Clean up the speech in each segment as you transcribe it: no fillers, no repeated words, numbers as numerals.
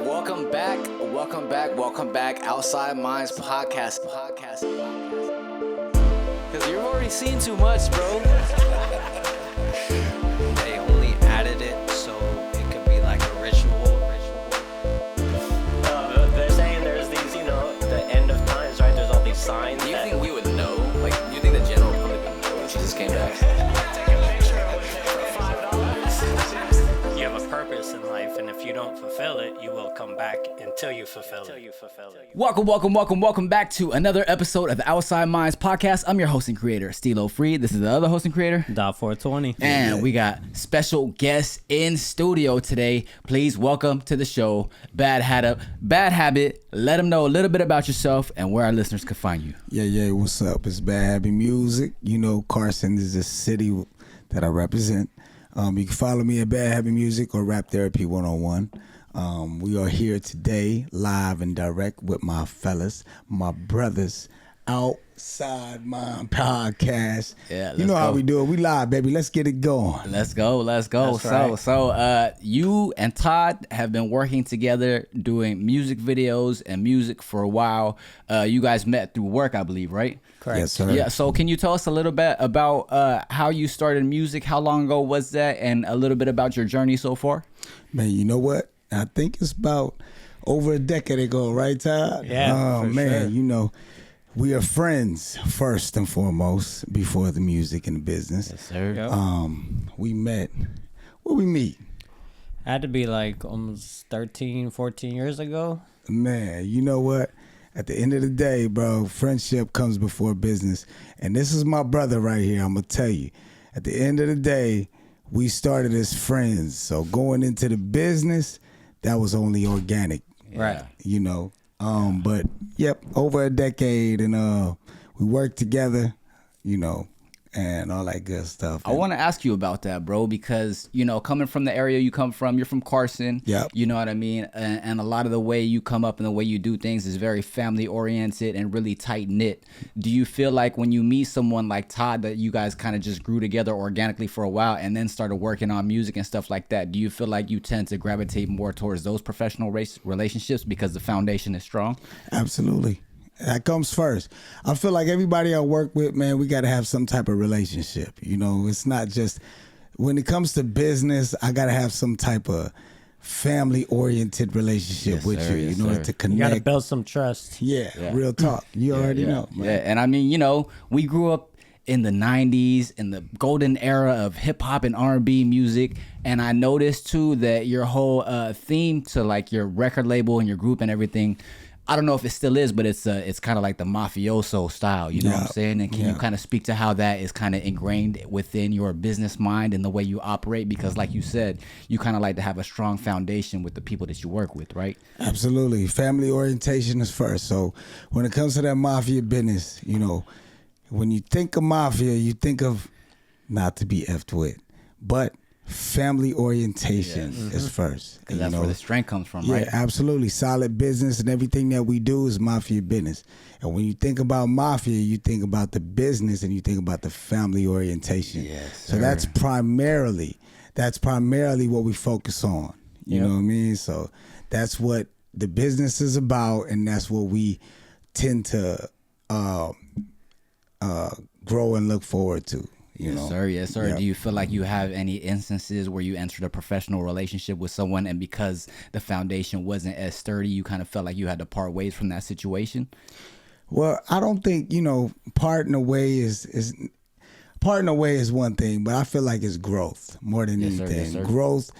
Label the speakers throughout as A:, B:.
A: Welcome back. Outside Minds podcast. Because you've already seen too much, bro.
B: They only added it so it could be like a ritual.
C: They're saying there's these, the end of times, right? There's all these signs.
A: Do you think we would know? Like, do you think the general public would know if Jesus came back?
C: Take a picture for $5. You have a purpose in life, and if you don't fulfill it, you will come back until you fulfill it.
A: Welcome back to another episode of the Outside Minds podcast. I'm your host and creator, Stilo Free. This is the other host and creator,
B: .420.
A: And we got special guests in studio today. Please welcome to the show, Bad Habbit. Let them know a little bit about yourself and where our listeners can find you.
D: Yeah, what's up? It's Bad Habbit Music. Carson is the city that I represent. You can follow me at Bad Habbit Music or Rap Therapy 101. We are here today, live and direct with my fellas, my brothers, Outside Mind Podcast.
A: Yeah,
D: you know how we do it. We live, baby. Let's get it going.
A: Let's go.
C: That's right.
A: So you and Todd have been working together doing music videos and music for a while. You guys met through work, I believe, right?
C: Correct.
D: Yes, sir.
A: Yeah. So can you tell us a little bit about how you started music? How long ago was that? And a little bit about your journey so far?
D: Man, you know what? I think it's about over a decade ago, right, Todd?
C: Yeah,
D: Oh,
C: for
D: man,
C: sure.
D: We are friends first and foremost before the music and the business.
A: Yes, sir.
C: Yep.
D: We met. Where we meet?
B: Had to be like almost 13, 14 years ago.
D: Man, you know what? At the end of the day, bro, friendship comes before business. And this is my brother right here. I'm going to tell you. At the end of the day, we started as friends. So going into the business, that was only organic.
B: Right.
D: But yep, over a decade, and we worked together, and all that good stuff.
A: I want to ask you about that, bro, because, coming from the area you come from, you're from Carson.
D: Yep.
A: You know what I mean? And a lot of the way you come up and the way you do things is very family oriented and really tight knit. Do you feel like when you meet someone like Todd that you guys kind of just grew together organically for a while and then started working on music and stuff like that? Do you feel like you tend to gravitate more towards those professional relationships because the foundation is strong?
D: Absolutely. That comes first. I feel like everybody I work with, man, we got to have some type of relationship. It's not just when it comes to business, I got to have some type of family-oriented relationship with
A: sir,
D: you,
A: yes,
D: to
A: sir.
D: connect.
B: You got to build some trust.
D: Yeah, real talk. You already know, man.
A: Yeah, and I mean, we grew up in the 90s, in the golden era of hip-hop and R&B music, and I noticed, too, that your whole theme to, like, your record label and your group and everything, I don't know if it still is, but it's kind of like the mafioso style, you know what I'm saying? And can you kind of speak to how that is kind of ingrained within your business mind and the way you operate? Because like you said, you kind of like to have a strong foundation with the people that you work with, right?
D: Absolutely. Family orientation is first. So when it comes to that mafia business, when you think of mafia, you think of not to be effed with, but family orientation is first.
A: Because that's where the strength comes from,
D: Yeah,
A: right?
D: absolutely. Solid business and everything that we do is mafia business. And when you think about mafia, you think about the business and you think about the family orientation.
A: Yes,
D: so
A: sir.
D: that's primarily what we focus on. You know what I mean? So that's what the business is about, and that's what we tend to grow and look forward to.
A: Yes, sir.
D: Yeah.
A: Do you feel like you have any instances where you entered a professional relationship with someone and because the foundation wasn't as sturdy, you kind of felt like you had to part ways from that situation?
D: Well, I don't think, parting away is one thing, but I feel like it's growth more than
A: Yes, sir.
D: anything.
A: Yes, sir.
D: Growth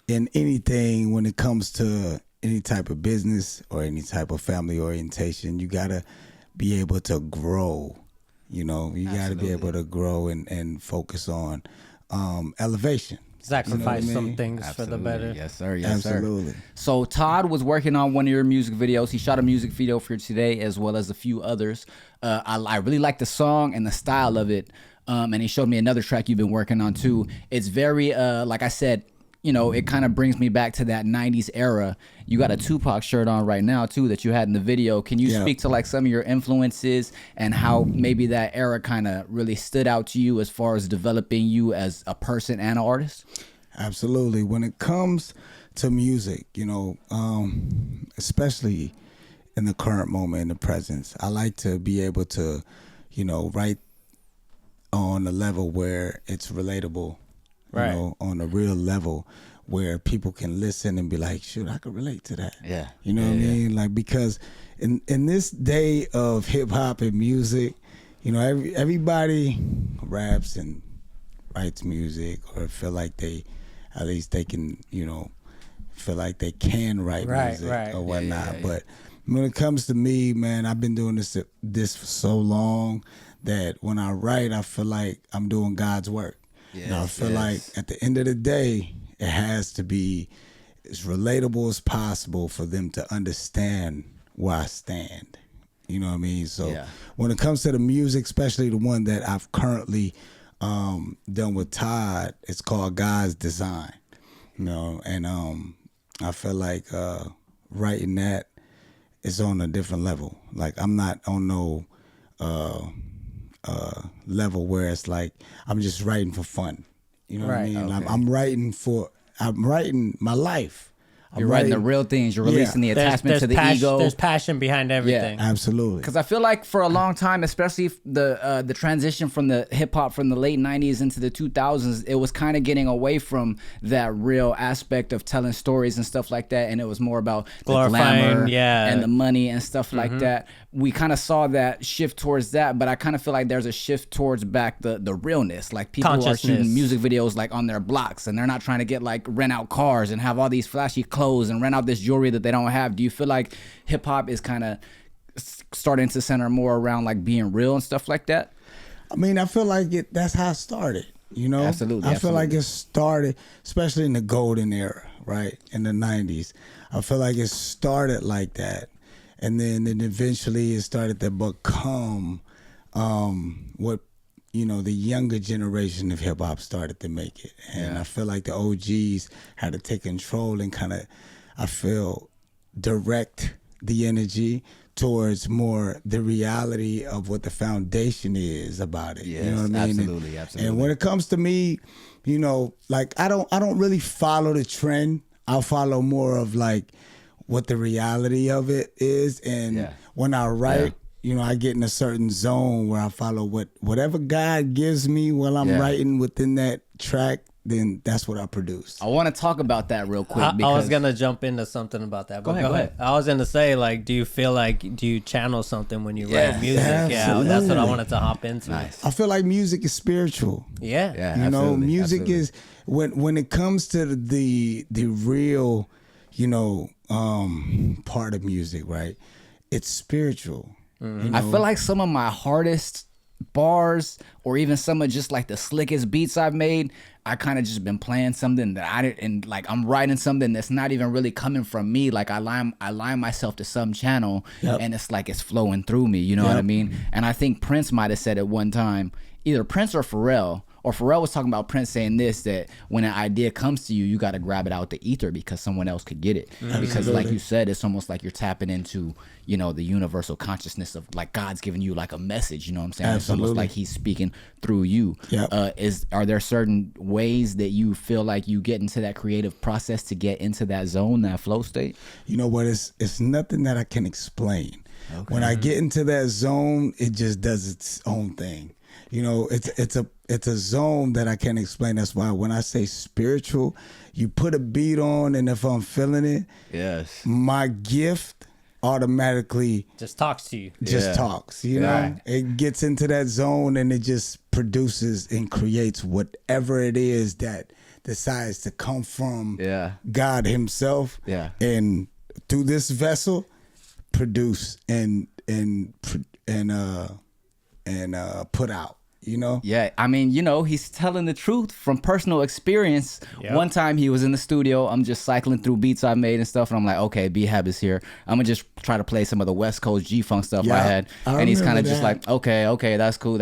D: in anything when it comes to any type of business or any type of family orientation. You got to be able to grow. You got to be able to grow and focus on elevation.
B: Sacrifice some
D: mean?
B: things for the better.
A: Yes, sir. Yes,
D: Absolutely.
A: sir. So Todd was working on one of your music videos. He shot a music video for today as well as a few others. I really like the song and the style of it. And he showed me another track you've been working on too. It's very, like I said, it kind of brings me back to that 90s era. You got a Tupac shirt on right now, too, that you had in the video. Can you speak to, like, some of your influences and how maybe that era kind of really stood out to you as far as developing you as a person and an artist?
D: Absolutely. When it comes to music, especially in the current moment, in the presence, I like to be able to, write on a level where it's relatable, on a real level where people can listen and be like, shoot, I could relate to that.
A: Yeah.
D: You know what I mean? Like, because in this day of hip hop and music, everybody raps and writes music or feel like they can, feel like they can write music or whatnot. But when it comes to me, man, I've been doing this for so long that when I write, I feel like I'm doing God's work. I feel like at the end of the day, it has to be as relatable as possible for them to understand where I stand. You know what I mean? So when it comes to the music, especially the one that I've currently done with Todd, it's called God's Design. And I feel like writing that is on a different level. Like, I'm not on no level where it's like I'm just writing for fun. You know what I mean? Okay. I'm writing my life.
A: You're writing the real things. You're releasing the attachment to the ego.
B: There's passion behind everything.
D: Yeah, absolutely.
A: Because I feel like for a long time, especially the transition from the hip hop from the late 90s into the 2000s, it was kind of getting away from that real aspect of telling stories and stuff like that. And it was more about the glamour and the money and stuff like that. We kind of saw that shift towards that, but I kind of feel like there's a shift towards back the realness. Like, people are shooting music videos like on their blocks, and they're not trying to get like rent out cars and have all these flashy clothes and rent out this jewelry that they don't have. Do you feel like hip hop is kind of starting to center more around like being real and stuff like that?
D: I mean, I feel like that's how it started,
A: Absolutely.
D: I feel like it started, especially in the golden era, right? In the 90s. I feel like it started like that. And then eventually it started to become what, the younger generation of hip hop started to make it. And I feel like the OGs had to take control and kind of, I feel, direct the energy towards more the reality of what the foundation is about it.
A: Yes,
D: you know what I mean?
A: Absolutely.
D: And when it comes to me, like I don't really follow the trend. I'll follow more of like what the reality of it is. And when I write, I get in a certain zone where I follow whatever God gives me while I'm writing within that track, then that's what I produce.
A: I want to talk about that real quick.
B: I was going to jump into something about that. But go ahead. I was going to say, like, do you channel something when you write music?
D: Absolutely.
B: Yeah, that's what I wanted to hop into.
D: Nice. I feel like music is spiritual.
B: Yeah.
D: Music is, when it comes to the real, part of music, right? It's spiritual.
A: I feel like some of my hardest bars, or even some of just like the slickest beats I've made, I kind of just been playing something that I didn't, and like I'm writing something that's not even really coming from me. Like I line myself to some channel, and it's like it's flowing through me. You know what I mean? And I think Prince might have said at one time, either Prince or Pharrell was talking about Prince saying this, that when an idea comes to you, you got to grab it out the ether because someone else could get it. Because like you said, it's almost like you're tapping into, the universal consciousness of like God's giving you like a message, you know what I'm saying?
D: Absolutely.
A: It's almost like he's speaking through you. Are there certain ways that you feel like you get into that creative process to get into that zone, that flow state?
D: You know what? It's nothing that I can explain. Okay. When I get into that zone, it just does its own thing. It's a zone that I can't explain. That's why when I say spiritual, you put a beat on, and if I'm feeling it, my gift automatically
B: just talks to you.
D: Talks. It gets into that zone, and it just produces and creates whatever it is that decides to come from God Himself. And through this vessel, produce and put out.
A: Yeah, I mean, he's telling the truth from personal experience. One time he was in the studio, I'm just cycling through beats I made and stuff, and I'm like, okay, Habbit's here, I'm gonna just try to play some of the West Coast G-Funk stuff I had, and he's kind of just like, okay, that's cool,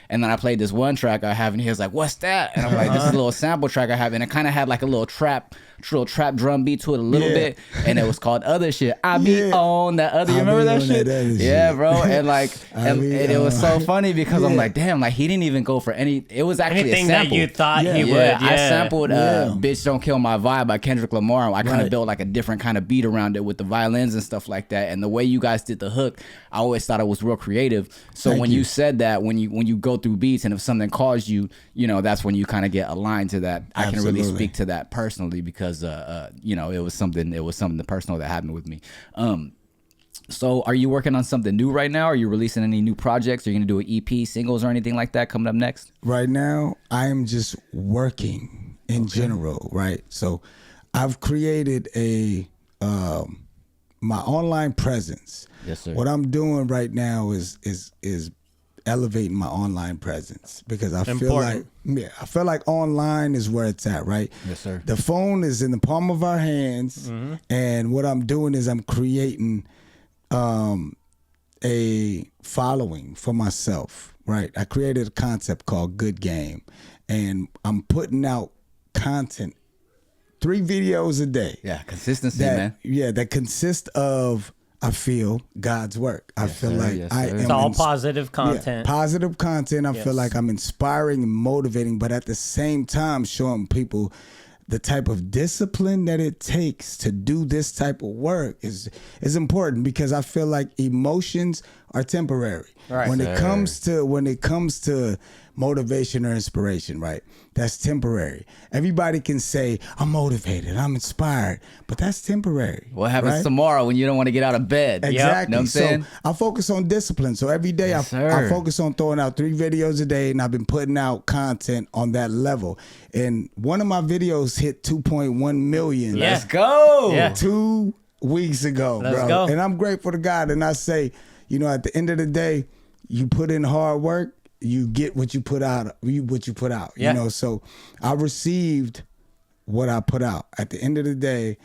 A: and then I played this one track I have, and he was like, what's that? And I'm like, this is a little sample track I have, and it kind of had like a little trap drum beat to it a little bit, and it was called Other Shit. I be on that other, you remember that shit? Yeah, bro, and like, and it was so funny because I'm like, damn, like Like he didn't even go for any. It was actually
B: Anything
A: a
B: that
A: sample.
B: you thought he would.
A: Yeah,
B: Yeah.
A: I sampled "Bitch Don't Kill My Vibe" by Kendrick Lamar. I kind of built like a different kind of beat around it with the violins and stuff like that. And the way you guys did the hook, I always thought it was real creative. So when you said that, when you go through beats, and if something calls you, you know, that's when you kind of get aligned to that. I can really speak to that personally because you know, it was something personal that happened with me. So are you working on something new right now? Are you releasing any new projects? Are you going to do an EP, singles, or anything like that coming up next?
D: Right now, I am just working in general, right? So I've created my online presence.
A: Yes, sir.
D: What I'm doing right now is elevating my online presence because I feel like online is where it's at, right?
A: Yes, sir.
D: The phone is in the palm of our hands, and what I'm doing is I'm creating a following for myself, right? I created a concept called Good Game, and I'm putting out content, 3 videos a day.
A: Yeah, consistency, man.
D: Yeah, that consist of, I feel, God's work. I feel like I am.
B: It's all positive content.
D: Yeah, positive content. I feel like I'm inspiring and motivating, but at the same time showing people the type of discipline that it takes to do this type of work is important because I feel like emotions are temporary.
B: Right.
D: When it comes to motivation or inspiration, right? That's temporary. Everybody can say, I'm motivated, I'm inspired, but that's temporary.
A: What happens tomorrow when you don't want to get out of bed?
D: Exactly.
A: You know what I'm saying?
D: So I focus on discipline. So every day I focus on throwing out 3 videos a day, and I've been putting out content on that level. And one of my videos hit 2.1 million.
B: Yeah.
A: Let's go.
B: Yeah.
D: 2 weeks ago,
B: Let's
D: bro.
B: go.
D: And I'm grateful to God. And I say, you know, at the end of the day, you put in hard work, you get what you put out. You know, so I received what I put out. At the end of the day,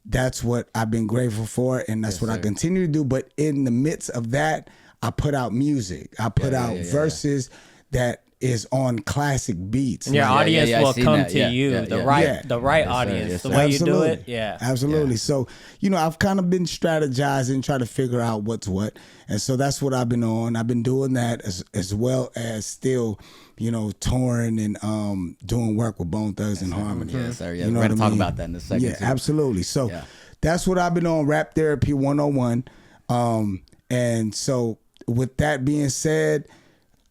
D: that's what I've been grateful for, and that's what I continue to do. But in the midst of that, I put out music. I put out verses that is on classic beats.
B: And your audience will come to you. The right
A: Yes,
B: audience.
A: yes,
B: the
A: sir.
B: way you do it. Yeah.
D: Absolutely. So, you know, I've kind of been strategizing, trying to figure out what's what. And so that's what I've been on. I've been doing that as well as still, you know, touring and doing work with Bone-Thugz-N-Harmony.
A: Yes, sir. Yeah,
D: You know
A: we're going
D: what
A: to
D: I
A: talk
D: mean?
A: about that in a second.
D: Yeah,
A: too.
D: absolutely. So that's what I've been on, Rap Therapy 101. And so with that being said,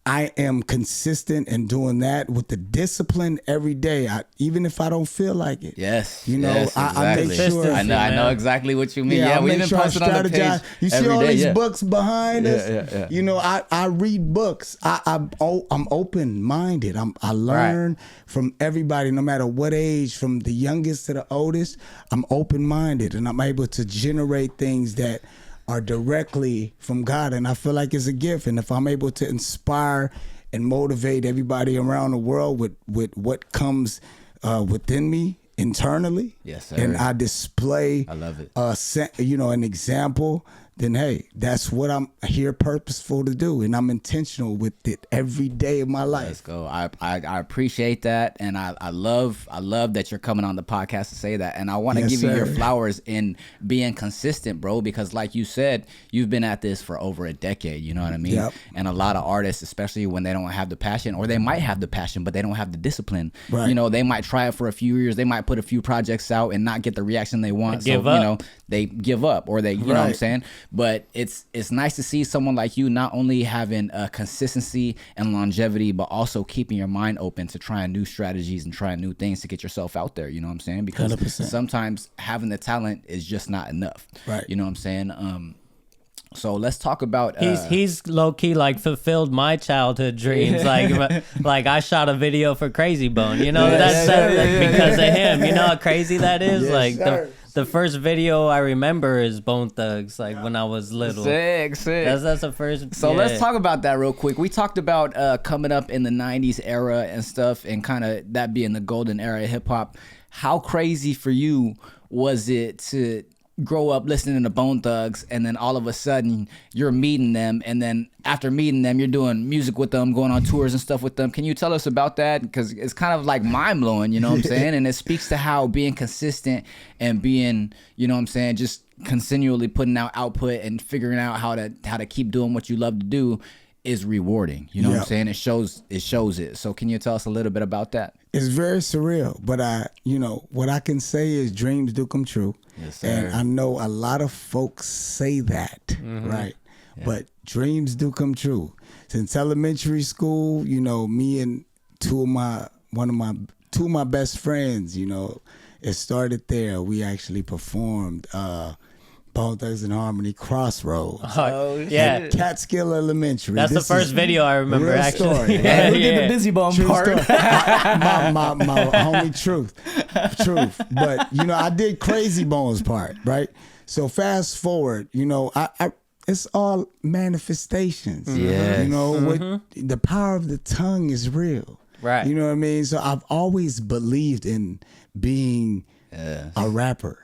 D: I am consistent in doing that with the discipline every day. Even if I don't feel like it.
A: Yes.
D: You know,
A: yes,
D: I make
A: exactly.
D: sure.
A: I know exactly what you mean.
D: Yeah,
A: We've
D: make
A: been
D: sure I
A: posting on the page.
D: strategize. You see all these books behind us.
A: Yeah.
D: You know, I read books. I'm open minded. I learn from everybody, no matter what age, from the youngest to the oldest. I'm open minded, and I'm able to generate things that are directly from God, and I feel like it's a gift. And if I'm able to inspire and motivate everybody around the world with what comes within me internally,
A: yes, sir.
D: and I display,
A: I love it.
D: An example, then hey, that's what I'm here purposeful to do, and I'm intentional with it every day of my life.
A: Let's go. I appreciate that, and I love that you're coming on the podcast to say that, and I want to give you your flowers in being consistent, bro, because like you said, you've been at this for over a decade, you know what I mean?
D: Yep.
A: And a lot of artists, especially when they don't have the passion, or they might have the passion but they don't have the discipline.
D: Right.
A: You know, they might try it for a few years, they might put a few projects out and not get the reaction they want,
B: you know,
A: they give up, or they, you know what I'm saying? But it's nice to see someone like you not only having consistency and longevity, but also keeping your mind open to trying new strategies and trying new things to get yourself out there. You know what I'm saying? Because
D: 100%.
A: sometimes having the talent is just not enough.
D: Right.
A: You know what I'm saying? So let's talk about.
B: He's low key like fulfilled my childhood dreams. Like I shot a video for Crazy Bone. You know that's because of him. You know how crazy that is.
D: Yes,
B: the first video I remember is Bone-Thugz, like when I was little.
A: Sick.
B: That's the first.
A: So let's talk about that real quick. We talked about coming up in the 90s era and stuff, and kind of that being the golden era of hip hop. How crazy for you was it to grow up listening to Bone-Thugz, and then all of a sudden you're meeting them, and then after meeting them you're doing music with them, going on tours and stuff with them? Can you tell us about that? Because it's kind of like mind-blowing, you know what I'm saying? And it speaks to how being consistent and being, you know what I'm saying, just continually putting out output and figuring out how to keep doing what you love to do is rewarding. You know what I'm
D: Yep.
A: saying? It shows it. So can you tell us a little bit about that?
D: It's very surreal, but what I can say is dreams do come true.
A: Yes, sir.
D: And I know a lot of folks say that, right? But dreams do come true. Since elementary school, me and two of my best friends, it started there. We actually performed Bone-Thugz-N-Harmony Crossroads.
B: Oh, yeah.
D: Catskill Elementary.
B: That's the
D: This
B: first
D: is
B: video I remember,
D: real
B: actually.
D: story.
A: Yeah, who did
B: Yeah.
A: the Busy Bone
D: True
A: part?
D: story. my homie Truth. But I did Crazy Bones part, right? So fast forward, I it's all manifestations.
A: Yes.
D: What the power of the tongue is real.
B: Right.
D: You know what I mean? So I've always believed in being a rapper.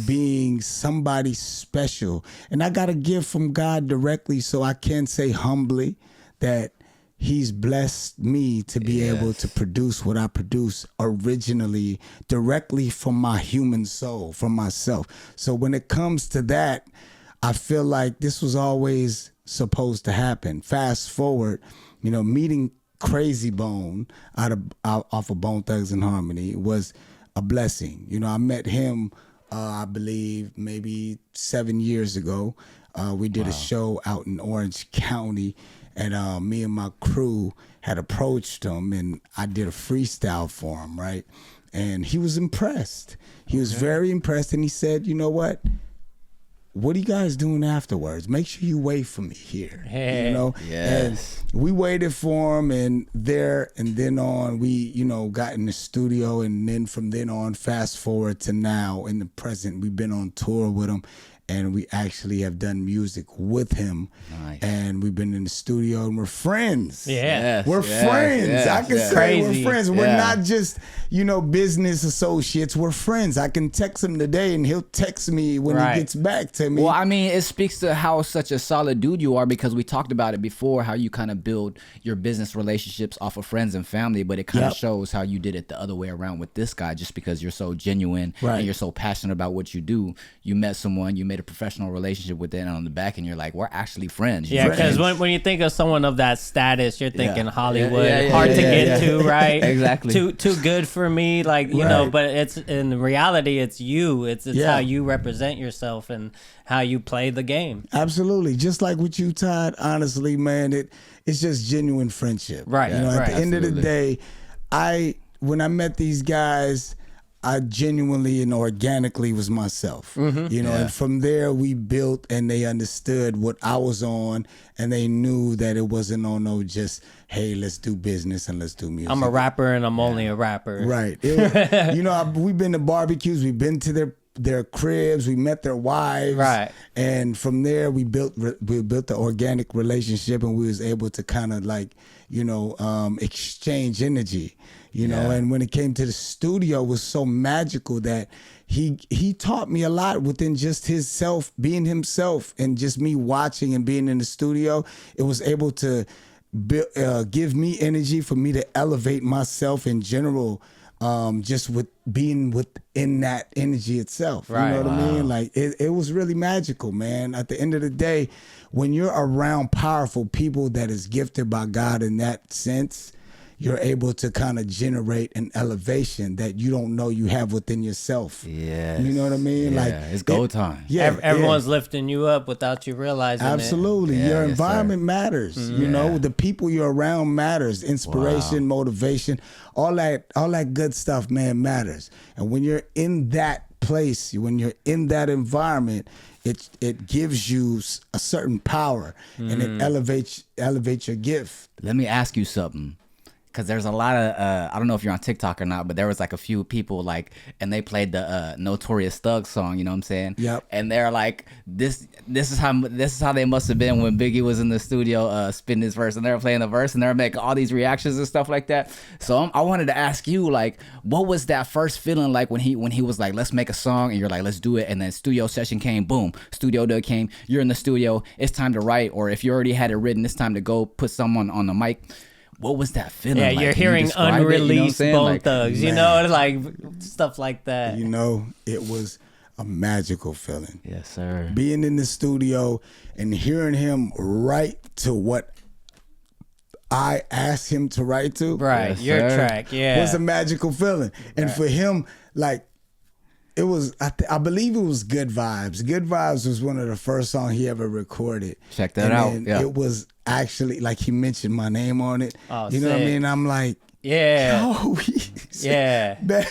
D: Being somebody special. And I got a gift from God directly, so I can say humbly that he's blessed me to be able to produce what I produce originally, directly from my human soul, from myself. So when it comes to that, I feel like this was always supposed to happen. Fast forward, meeting Crazy Bone off of Bone-Thugz-N-Harmony was a blessing. I met him I believe maybe 7 years ago. We did a show out in Orange County, and me and my crew had approached him, and I did a freestyle for him, right? And he was impressed. He was very impressed, and he said, "You know what? What are you guys doing afterwards? Make sure you wait for me here."
B: Hey.
A: Yes.
D: And we waited for him, and then on, we, got in the studio, and then from then on, fast forward to now, in the present, we've been on tour with him, and we actually have done music with him.
A: Nice.
D: And we've been in the studio, and we're friends.
B: Yeah.
A: Yes,
D: We're
A: yes,
D: friends.
A: yes,
D: I can
A: yes.
D: say
B: Crazy.
D: we're friends. We're
A: Yeah.
D: not just, business associates. We're friends. I can text him today, and he'll text me when
B: Right.
D: he gets back to me.
A: Well, I mean, it speaks to how such a solid dude you are, because we talked about it before, how you kind of build your business relationships off of friends and family, but it kind of
D: Yep.
A: shows how you did it the other way around with this guy, just because you're so genuine
D: Right.
A: and you're so passionate about what you do. You met someone, you made a professional relationship with them, and on the back, and you're like, we're actually friends.
B: Yeah, because
A: Friends.
B: when you think of someone of that status, you're thinking Hollywood,
A: Yeah,
B: hard to get
A: yeah.
B: to, right?
A: Exactly.
B: Too good for me, you know.
D: Right.
B: But it's in reality, it's you. It's
D: Yeah.
B: how you represent yourself and how you play the game.
D: Absolutely. Just like with you, Todd, honestly, man, it's just genuine friendship.
B: Right,
D: At
B: right.
D: the end of the
A: Absolutely.
D: day, when I met these guys, I genuinely and organically was myself. And from there we built, and they understood what I was on, and they knew that it wasn't on no just, hey, let's do business and let's do music.
B: I'm a rapper and I'm only a rapper.
D: Right. We've been to barbecues, we've been to their cribs, we met their wives,
B: Right.
D: and from there we built the organic relationship, and we was able to kind of exchange energy, and when it came to the studio, it was so magical that he taught me a lot within just his self, being himself, and just me watching and being in the studio. It was able to give me energy for me to elevate myself in general, just with being within that energy itself.
B: Right.
D: You know what I mean? Like it was really magical, man. At the end of the day, when you're around powerful people that is gifted by God in that sense, you're able to kind of generate an elevation that you don't know you have within yourself.
A: Yes.
D: You know what I mean?
A: Yeah,
D: Like
A: it's go time.
D: Yeah,
B: Everyone's lifting you up without you realizing
D: absolutely.
A: Yeah,
D: Your
A: yes,
D: environment matters. You know, the people you're around matters. Inspiration, motivation, all that good stuff, man, matters. And when you're in that place, when you're in that environment, it gives you a certain power, and it elevates your gift.
A: Let me ask you something. Because there's a lot of, I don't know if you're on TikTok or not, but there was like a few people and they played the Notorious Thug song, you know what I'm saying?
D: Yep.
A: And they're like, this is how they must have been when Biggie was in the studio spitting his verse, and they were playing the verse, and they were making all these reactions and stuff like that. So I wanted to ask you, like, what was that first feeling like when he was like, let's make a song, and you're like, let's do it, and then studio session came, boom, studio dub came, you're in the studio, it's time to write, or if you already had it written, it's time to go put someone on the mic. What was that feeling
B: Yeah,
A: like?
B: you're
A: Can you
B: hearing
A: describe it? You know what I'm
B: unreleased
A: saying?
B: Bone
A: Like,
B: Thugs,
D: man.
B: like stuff like that.
D: It was a magical feeling.
A: Yes, sir.
D: Being in the studio and hearing him write to what I asked him to write to.
B: Right,
A: Yes,
B: your
A: sir.
B: track, yeah.
D: Was a magical feeling. And for him, like, it was, I believe it was Good Vibes. Good Vibes was one of the first songs he ever recorded.
A: Check that
D: and
A: out.
D: then
A: Yeah.
D: It was actually, like, he mentioned my name on it.
B: Oh,
D: you know what I
B: sick.
D: mean? I'm like,
B: Yeah.
D: oh, he said,
B: Yeah.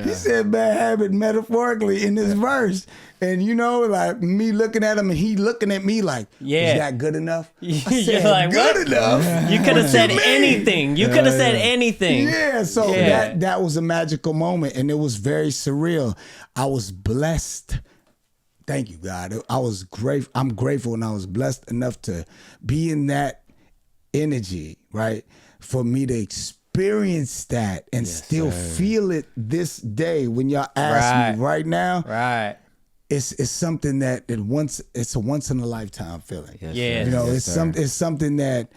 D: He said bad habit metaphorically in this verse. And you know, like me looking at him and he looking at me like,
B: Yeah.
D: is that good enough? I
B: You're
D: said,
B: like,
D: good
B: what?
D: enough?
B: You could have said
D: mean?
B: anything. You could have said anything.
D: Yeah, so
B: Yeah.
D: that was a magical moment and it was very surreal. I was blessed. Thank you, God. I was grateful. I'm grateful and I was blessed enough to be in that energy, right? For me to experience that and still feel it this day. When y'all ask me right now,
B: Right.
D: it's something that it's a once in a lifetime feeling.
A: Yes,
B: Yeah.
A: sir.
D: You know,
A: Yes,
D: it's something that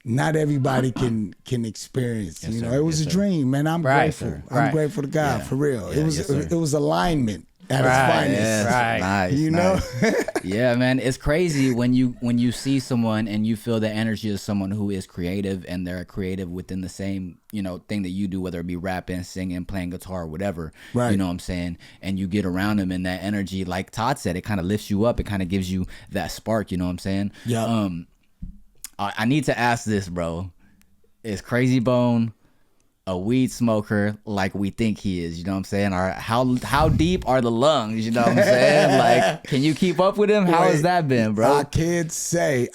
D: not everybody can experience.
A: Yes,
D: you know,
A: sir.
D: it was
A: Yes,
D: a
A: sir.
D: dream, man. I'm
B: Right,
D: grateful.
B: sir.
D: I'm
B: Right.
D: grateful to God
A: Yeah.
D: for real.
A: Yeah,
D: It was
A: yes, sir.
D: it was alignment at
B: Right.
D: its finest.
A: Yes,
B: Right.
A: nice.
D: You know?
A: nice. Yeah, man, it's crazy when you see someone and you feel the energy of someone who is creative and they're creative within the same, you know, thing that you do, whether it be rapping, singing, playing guitar, whatever.
D: Right.
A: You know what I'm saying? And you get around them and that energy, like Todd said, it kind of lifts you up. It kind of gives you that spark. You know what I'm saying?
D: Yeah.
A: I need to ask this, bro. Is Crazy Bone a weed smoker like we think he is? You know what I'm saying? Or how deep are the lungs? You know what I'm saying? Like, can you keep up with him? How has that been, bro?
D: I can say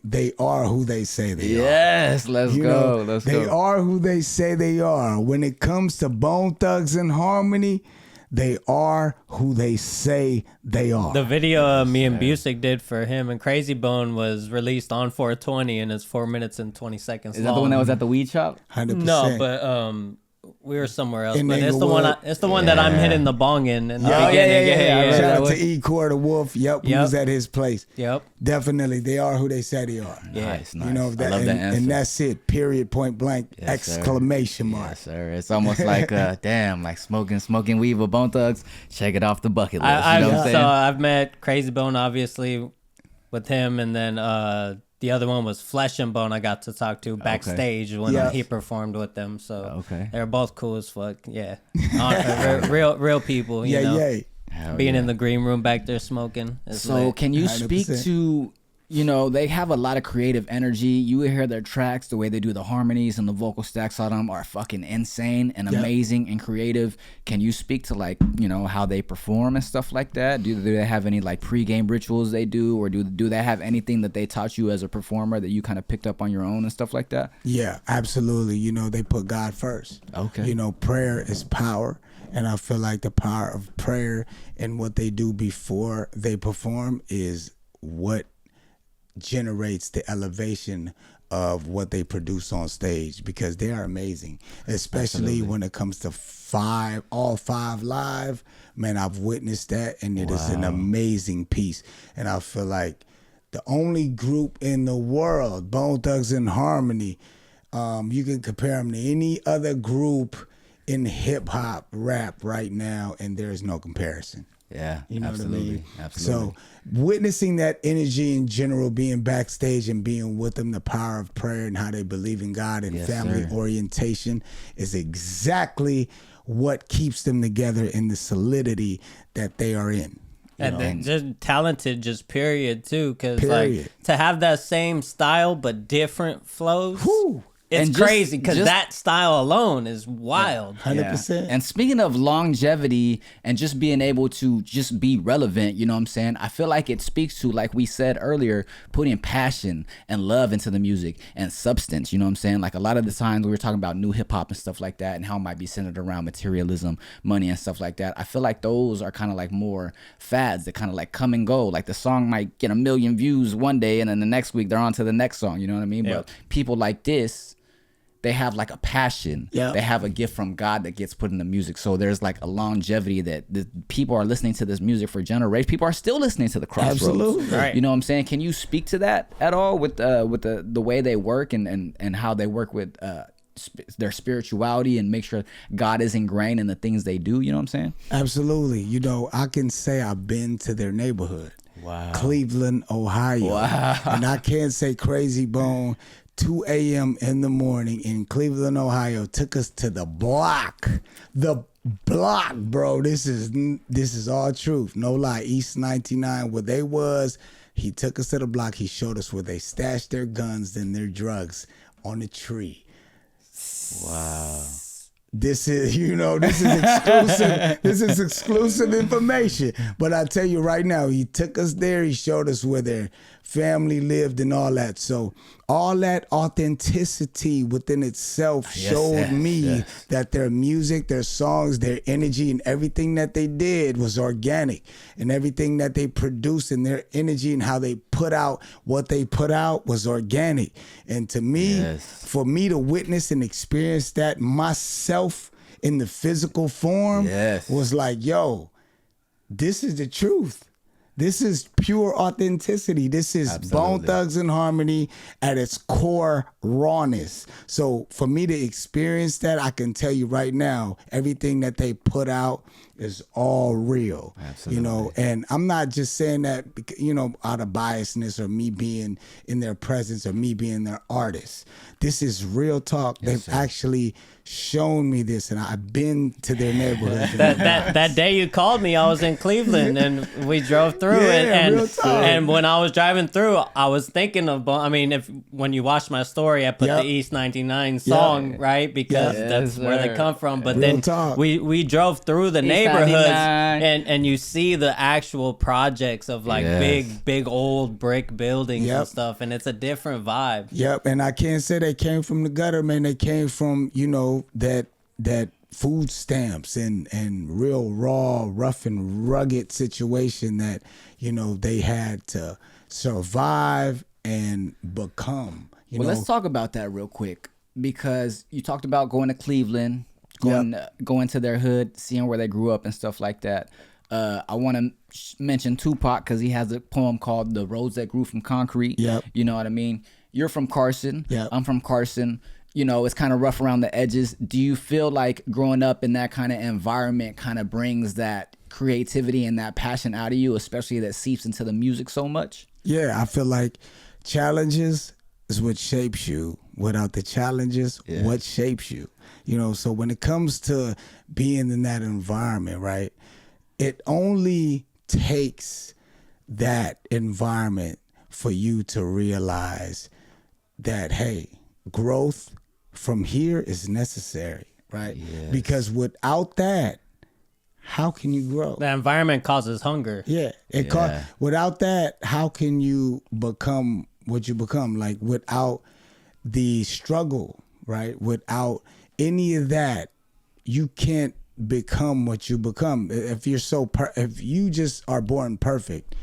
D: they are who they say they are.
A: Yes, let's
D: You
A: go.
D: know,
A: Let's
D: they
A: go.
D: are who they say they are. When it comes to Bone-Thugz-N-Harmony, they are who they say they are.
B: The video me and Busick did for him and Crazy Bone was released on 420 and it's 4 minutes and 20 seconds
A: Is
B: long.
A: that the one that was at the weed shop?
D: 100%.
B: No, but we were somewhere else.
D: In
B: But it's the one.
D: Inglewood.
B: It's the one that I'm hitting the bong in the
A: yeah,
B: beginning.
A: yeah.
D: Shout out
A: That
D: to E. Quarter Wolf. Yep, we
B: Yep.
D: was at his place.
B: Yep.
D: Definitely, they are who they say they are.
A: Nice, nice.
D: You know
A: I
D: that,
A: love that answer.
D: and that's it. Period. Point blank.
A: Yes, sir.
D: Exclamation mark.
A: Yes, sir. It's almost like, damn, like smoking weed with Bone Thugs. Check it off the bucket list. You know what I'm saying?
B: So I've met Crazy Bone obviously with him, and then the other one was Flesh and Bone. I got to talk to backstage when
D: Yeah.
B: he performed with them. So
A: Okay.
B: they're both cool as fuck. Yeah, real people. You
D: Yeah,
B: know?
D: yeah.
A: Hell
B: Being
A: yeah.
B: in the green room back there smoking. It's
A: So
B: lit.
A: can you speak
D: 100%.
A: to, you know, they have a lot of creative energy. You hear their tracks, the way they do the harmonies and the vocal stacks on them are fucking insane and amazing and creative. Can you speak to, like, you know, how they perform and stuff like that? Do they have any like pregame rituals they do, or do they have anything that they taught you as a performer that you kind of picked up on your own and stuff like that?
D: Yeah, absolutely. You know, they put God first.
A: Okay.
D: You know, prayer is power. And I feel like the power of prayer and what they do before they perform is what generates the elevation of what they produce on stage, because they are amazing, especially when it comes to all five live. Man, I've witnessed that, and it is an amazing piece. And I feel like the only group in the world, Bone-Thugz-N-Harmony, you can compare them to any other group in hip hop rap right now, and there is no comparison.
A: Yeah,
D: You know
A: absolutely.
D: what I mean?
A: Absolutely.
D: So witnessing that energy in general, being backstage and being with them, the power of prayer and how they believe in God and
A: Yes,
D: family
A: sir.
D: orientation is exactly what keeps them together in the solidity that they are in.
B: And then just talented, just period too, because
D: Period.
B: like to have that same style but different flows,
D: Whew.
B: it's
A: And just-
B: crazy because
A: just-
B: that style alone is wild.
D: 100%.
A: And speaking of longevity and just being able to just be relevant, you know what I'm saying? I feel like it speaks to, like we said earlier, putting passion and love into the music and substance, you know what I'm saying? Like a lot of the times we were talking about new hip hop and stuff like that and how it might be centered around materialism, money and stuff like that. I feel like those are kind of like more fads that kind of like come and go. Like the song might get 1 million views one day and then the next week they're on to the next song, you know what I mean?
B: Yeah.
A: But people like this, they have like a passion.
D: Yeah.
A: They have a gift from God that gets put in the music. So there's like a longevity that the people are listening to this music for generations. People are still listening to the Crossroads.
D: Absolutely.
B: Right.
A: You know what I'm saying? Can you speak to that at all with the way they work and how they work with their spirituality and make sure God is ingrained in the things they do? You know what I'm saying?
D: Absolutely. You know, I can say I've been to their neighborhood.
A: Wow.
D: Cleveland, Ohio.
A: Wow.
D: And I can't say Crazy Bone, 2 a.m. in the morning in Cleveland, Ohio, took us to the block. The block, bro. This is all truth. No lie. East 99, where they was. He took us to the block. He showed us where they stashed their guns and their drugs on a tree.
A: Wow.
D: This is exclusive. This is exclusive information. But I tell you right now, he took us there. He showed us where their family lived and all that. So all that authenticity within itself showed me that their music, their songs, their energy, and everything that they did was organic. And everything that they produced and their energy and how they put out what they put out was organic. And to me, for me to witness and experience that myself in the physical form was like, yo, this is the truth. This is pure authenticity. This is Bone-Thugz-N-Harmony at its core rawness. So for me to experience that, I can tell you right now, everything that they put out is all real.
A: Absolutely.
D: You know, and I'm not just saying that, you know, out of biasness or me being in their presence or me being their artist. This is real talk. They've actually shown me this, and I've been to their neighborhood.
B: that day you called me, I was in Cleveland, and we drove through it. And when I was driving through, I was thinking of, I mean, when you watch my story, I put the East 99 song, right? Because that's where they come from. But
D: Real
B: then
D: talk.
B: we drove through the neighborhoods, and you see the actual projects of like big old brick buildings and stuff, and it's a different vibe.
D: Yep, and I can't say they came from the gutter, man. They came from, you know, that food stamps and real raw, rough and rugged situation that, you know, they had to survive and become.
A: Let's talk about that real quick, because you talked about going to Cleveland, going to their hood, seeing where they grew up and stuff like that. I want to mention Tupac because he has a poem called "The Roads That Grew from Concrete."
D: Yep.
A: You know what I mean? You're from Carson.
D: Yep.
A: I'm from Carson. You know, it's kind of rough around the edges. Do you feel like growing up in that kind of environment kind of brings that creativity and that passion out of you, especially that seeps into the music so much?
D: Yeah, I feel like challenges is what shapes you. Without the challenges, what shapes you? You know, so when it comes to being in that environment, right, it only takes that environment for you to realize that, hey, growth from here is necessary, right?
A: Yes.
D: Because without that, how can you grow?
B: The environment causes hunger.
D: Yeah. Without that, how can you become what you become? Like, without the struggle, right? Without any of that, you can't become what you become. If you just are born perfect,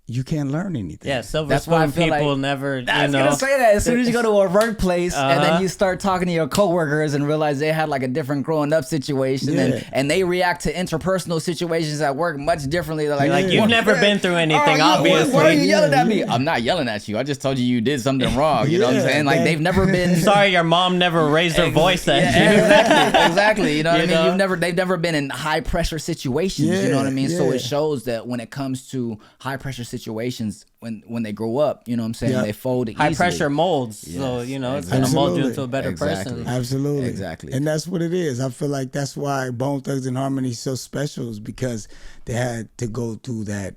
D: you can't learn anything.
B: Yeah, silver
A: That's why I
B: spoon
A: feel
B: people
A: like-
B: never,
A: I was gonna say that as soon as you go to a workplace and
B: Uh-huh.
A: then you start talking to your coworkers and realize they had like a different growing up situation and they react to interpersonal situations at work much differently. They're like,
B: Like, you've never been through anything, obviously.
A: Why are you yelling at me? I'm not yelling at you. I just told you did something wrong. You know what I'm saying? Like, they've never been.
B: Sorry, your mom never raised her voice at you.
A: Exactly. You know what I mean?
B: know?
A: They've never been in high pressure situations. You know what I mean? So
D: Yeah.
A: it shows that when it comes to high pressure situations, when they grow up, you know what I'm saying?
D: Yep.
A: They fold easily.
B: High pressure molds, so
A: Yes,
B: you know it's
A: exactly.
B: gonna mold you
D: Absolutely.
B: into a better
A: Exactly.
B: person.
D: Absolutely.
A: Exactly.
D: And that's what it is. I feel like that's why Bone-Thugz-N-Harmony is so special, is because they had to go through the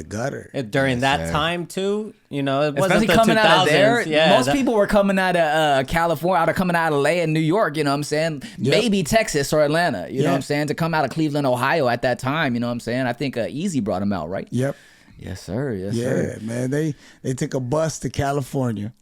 D: gutter.
B: During that
A: sir.
B: time too, you know, it
A: Especially
B: wasn't the
A: coming
B: 2000s.
A: out of there.
B: Yeah,
A: Most people were coming out of California, coming out of LA and New York, you know what I'm saying?
D: Yep.
A: Maybe Texas or Atlanta, you know
D: Yeah.
A: what I'm saying? To come out of Cleveland, Ohio at that time, you know what I'm saying? I think Easy brought him out, right?
D: Yep.
A: Yes, sir. Yes,
D: Yeah,
A: sir.
D: man. They took a bus to California.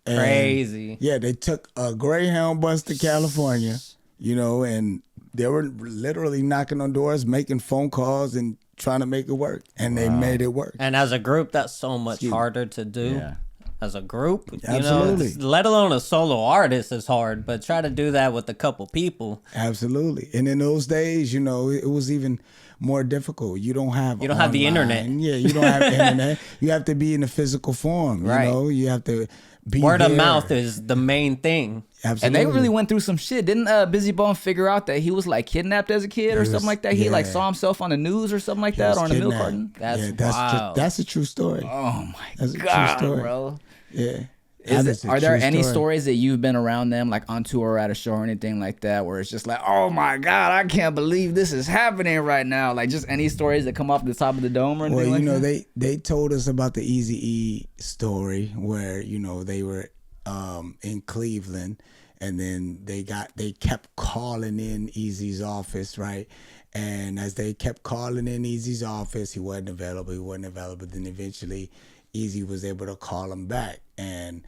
D: and-
B: Crazy.
D: Yeah, they took a Greyhound bus to California, you know, and they were literally knocking on doors, making phone calls, and trying to make it work. And they made it work.
B: And as a group, that's so much harder to do.
A: Yeah.
B: As a group, you know,
D: Absolutely.
B: let alone a solo artist is hard, but try to do that with a couple people.
D: Absolutely. And in those days, you know, it was even more difficult. You don't have
B: the internet.
D: Yeah, you don't have internet. You have to be in the physical form.
A: Right.
D: You know, you have to be
B: Word
D: there.
B: of mouth is the main thing.
D: Absolutely.
A: And they really went through some shit. Didn't Busy Bone figure out that he was like kidnapped as a kid or something like that? He like saw himself on the news or something like that, or on a milk carton.
D: That's a true story.
A: Oh my
D: That's a
A: God,
D: true story.
A: bro.
D: Yeah.
A: Are there any stories that you've been around them, like on tour or at a show or anything like that, where it's just like, oh my God, I can't believe this is happening right now? Like just any stories that come off the top of the dome or anything like that?
D: they told us about the Eazy-E story where, they were in Cleveland, and then they kept calling in Eazy's office, right? And as they kept calling in Eazy's office, he wasn't available. Then eventually Eazy was able to call him back, and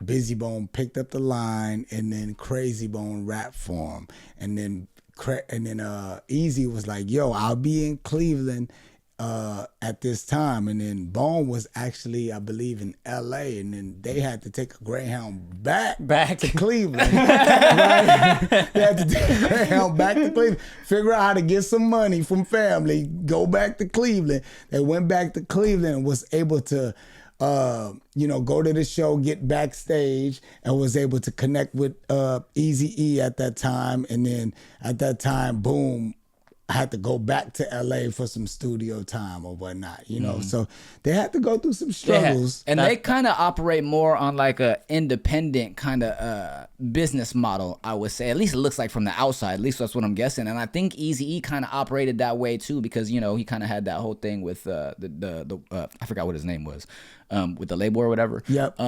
D: Busy Bone picked up the line, and then Crazy Bone rapped for him, and then Eazy was like, "Yo, I'll be in Cleveland at this time," and then Bone was actually, I believe, in L.A., and then they had to take a Greyhound back to Cleveland. Right? They had to take a Greyhound back to Cleveland, figure out how to get some money from family, go back to Cleveland. They went back to Cleveland and was able to go to the show, get backstage, and was able to connect with Eazy-E at that time. And then at that time, boom, I had to go back to LA for some studio time or whatnot, So they had to go through some struggles.
A: Yeah. And they kind of operate more on like a independent kind of business model, I would say. At least it looks like from the outside. At least that's what I'm guessing. And I think Eazy-E kind of operated that way too, because he kind of had that whole thing with the I forgot what his name was, with the label or whatever.
D: Yep.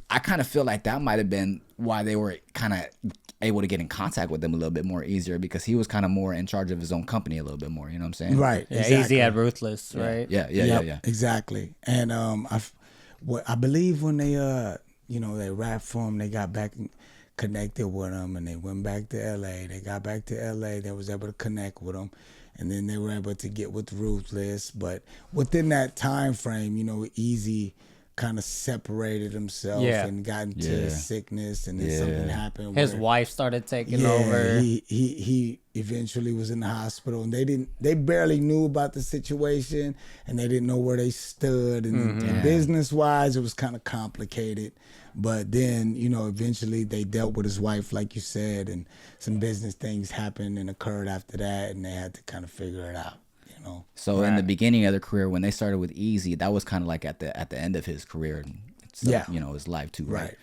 A: I kind of feel like that might have been why they were kind of able to get in contact with them a little bit more easier, because he was kind of more in charge of his own company a little bit more. You know what I'm saying?
D: Right.
B: Yeah,
D: exactly.
B: Eazy had Ruthless, right?
A: Yeah.
D: Exactly. And I believe when they they rapped for him, they got back and connected with him, and they went back to LA. They got back to LA. They was able to connect with him, and then they were able to get with Ruthless. But within that time frame, Eazy kind of separated himself and got into sickness, and then something happened.
B: His wife started taking over.
D: He eventually was in the hospital, and they barely knew about the situation, and they didn't know where they stood, and business wise it was kind of complicated. But then eventually they dealt with his wife, like you said, and some business things happened and occurred after that, and they had to kind of figure it out.
A: So in the beginning of their career, when they started with Eazy, that was kind of like at the end of his career, and his life too. Right.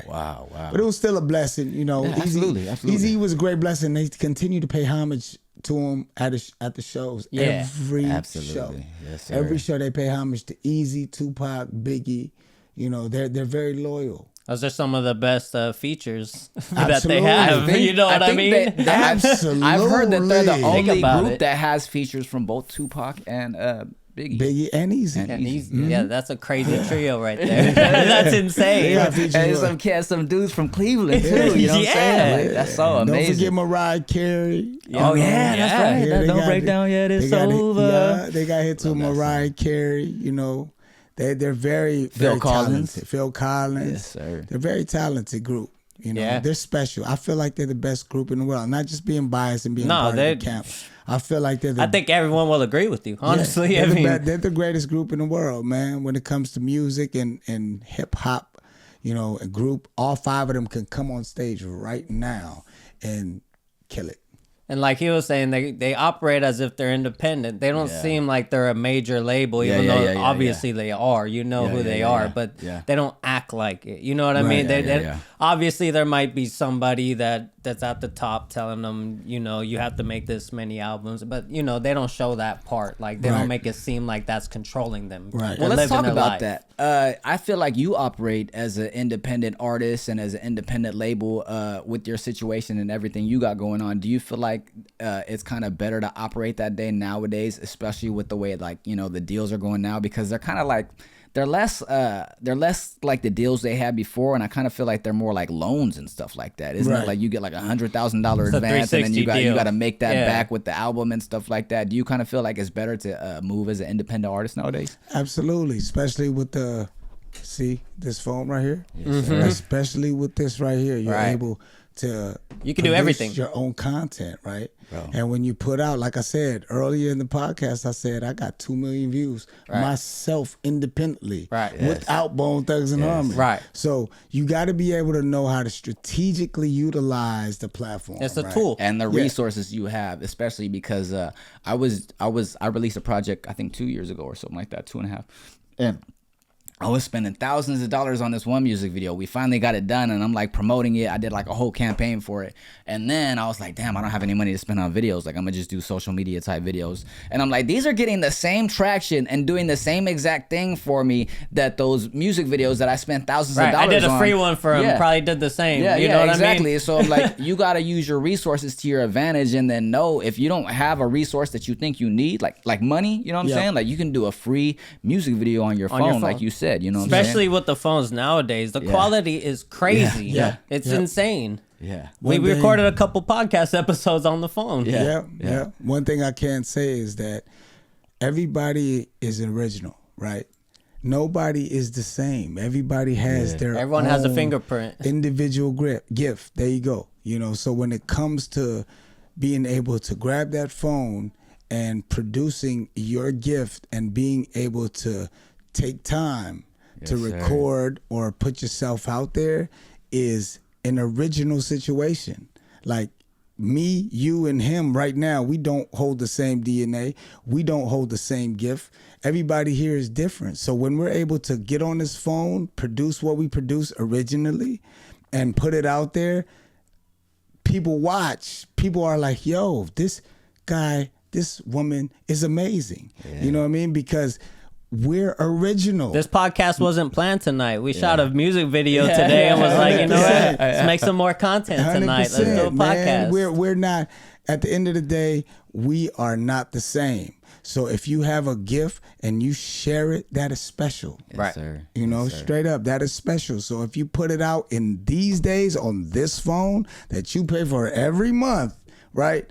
A: Wow.
D: But it was still a blessing,
A: Absolutely.
D: Eazy was a great blessing. They continue to pay homage to him at the shows.
B: Yeah,
D: every show.
A: Yes, sir.
D: Every show they pay homage to Eazy, Tupac, Biggie. They're very loyal.
B: Those are some of the best features that they have. You know what I mean?
D: Absolutely.
A: I've heard that they're the only group
B: it.
A: that has features from both Tupac and Biggie.
D: Biggie and Eazy.
B: Yeah, that's a crazy trio right there. That's insane.
A: And some dudes from Cleveland too. You know what I'm saying? Like, that's so amazing.
D: Don't forget Mariah Carey.
A: Oh yeah, that's right.
D: Yeah,
A: Don't break down yet. It's over.
D: They got hit to Mariah Carey. They're very
A: Phil Collins.
D: Talented. Phil Collins.
A: Yes, sir.
D: They're a very talented group. They're special. I feel like they're the best group in the world. Not just being biased and being part of the camp. I feel like they're
B: I think everyone will agree with you, honestly.
D: They're the greatest group in the world, man. When it comes to music and hip hop, a group, all five of them can come on stage right now and kill it.
B: And like he was saying, they operate as if they're independent. They don't seem like they're a major label, even though obviously they are. You know who they are, but they don't act like it. You know what I mean? Obviously, there might be somebody that's at the top telling them, you have to make this many albums. But, they don't show that part. Like, they don't make it seem like that's controlling them.
D: Right.
A: Well, let's talk about that. I feel like you operate as an independent artist and as an independent label with your situation and everything you got going on. Do you feel like it's kind of better to operate that day nowadays, especially with the way the deals are going now, because they're kind of like they're less like the deals they had before, and I kind of feel like they're more like loans and stuff like that. Isn't it like you get like $100,000 advance and then you got to make that back with the album and stuff like that? Do you kind of feel like it's better to move as an independent artist nowadays?
D: Absolutely, especially with this phone right here. Yes, especially with this right here, you're able to
B: You can do
D: produce
B: everything.
D: your own content, right?
A: Bro.
D: And when you put out, like I said earlier in the podcast, I said I got 2 million views myself independently,
B: Right.
D: without Bone-Thugz-N-Harmony.
B: Right.
D: So you got to be able to know how to strategically utilize the platform.
B: It's a
D: right?
B: tool.
A: And the resources you have, especially because I released a project I think 2 years ago or something like that, 2.5, and I was spending thousands of dollars on this one music video. We finally got it done, and I'm like promoting it. I did like a whole campaign for it, and then I was like, damn, I don't have any money to spend on videos. Like, I'm gonna just do social media type videos. And I'm like, these are getting the same traction and doing the same exact thing for me that those music videos that I spent thousands of dollars on.
B: I did a free one for him.
A: Yeah.
B: Probably did the same.
A: Yeah,
B: you know what
A: exactly.
B: I mean?
A: So I'm like, you gotta use your resources to your advantage, and then know if you don't have a resource that you think you need, like money. You know what I'm saying? Like, you can do a free music video on your phone, like you said. You know, what I'm saying?
B: Especially with the phones nowadays, the quality is crazy.
D: Yeah.
B: It's insane.
A: Yeah.
B: We recorded a couple podcast episodes on the phone.
D: Yeah. One thing I can say is that everybody is original, right? Nobody is the same. Everybody has their
B: Everyone has a
D: own
B: fingerprint.
D: individual gift. There you go. You know, so when it comes to being able to grab that phone and producing your gift and being able to take time to record or put yourself out there is an original situation. Like, me, you, and him right now, we don't hold the same DNA. We don't hold the same gift. Everybody here is different. So when we're able to get on this phone, produce what we produce originally, and put it out there, people watch. People are like, yo, this guy, this woman is amazing. You know what I mean? Because we're original.
B: This podcast wasn't planned tonight. We shot a music video today and was like, you know what? Let's make some more content tonight. Let's do a podcast.
D: Man, we're not, at the end of the day, we are not the same. So if you have a gift and you share it, that is special.
A: Yes, sir.
D: You know, straight up, that is special. So if you put it out in these days on this phone that you pay for every month, right,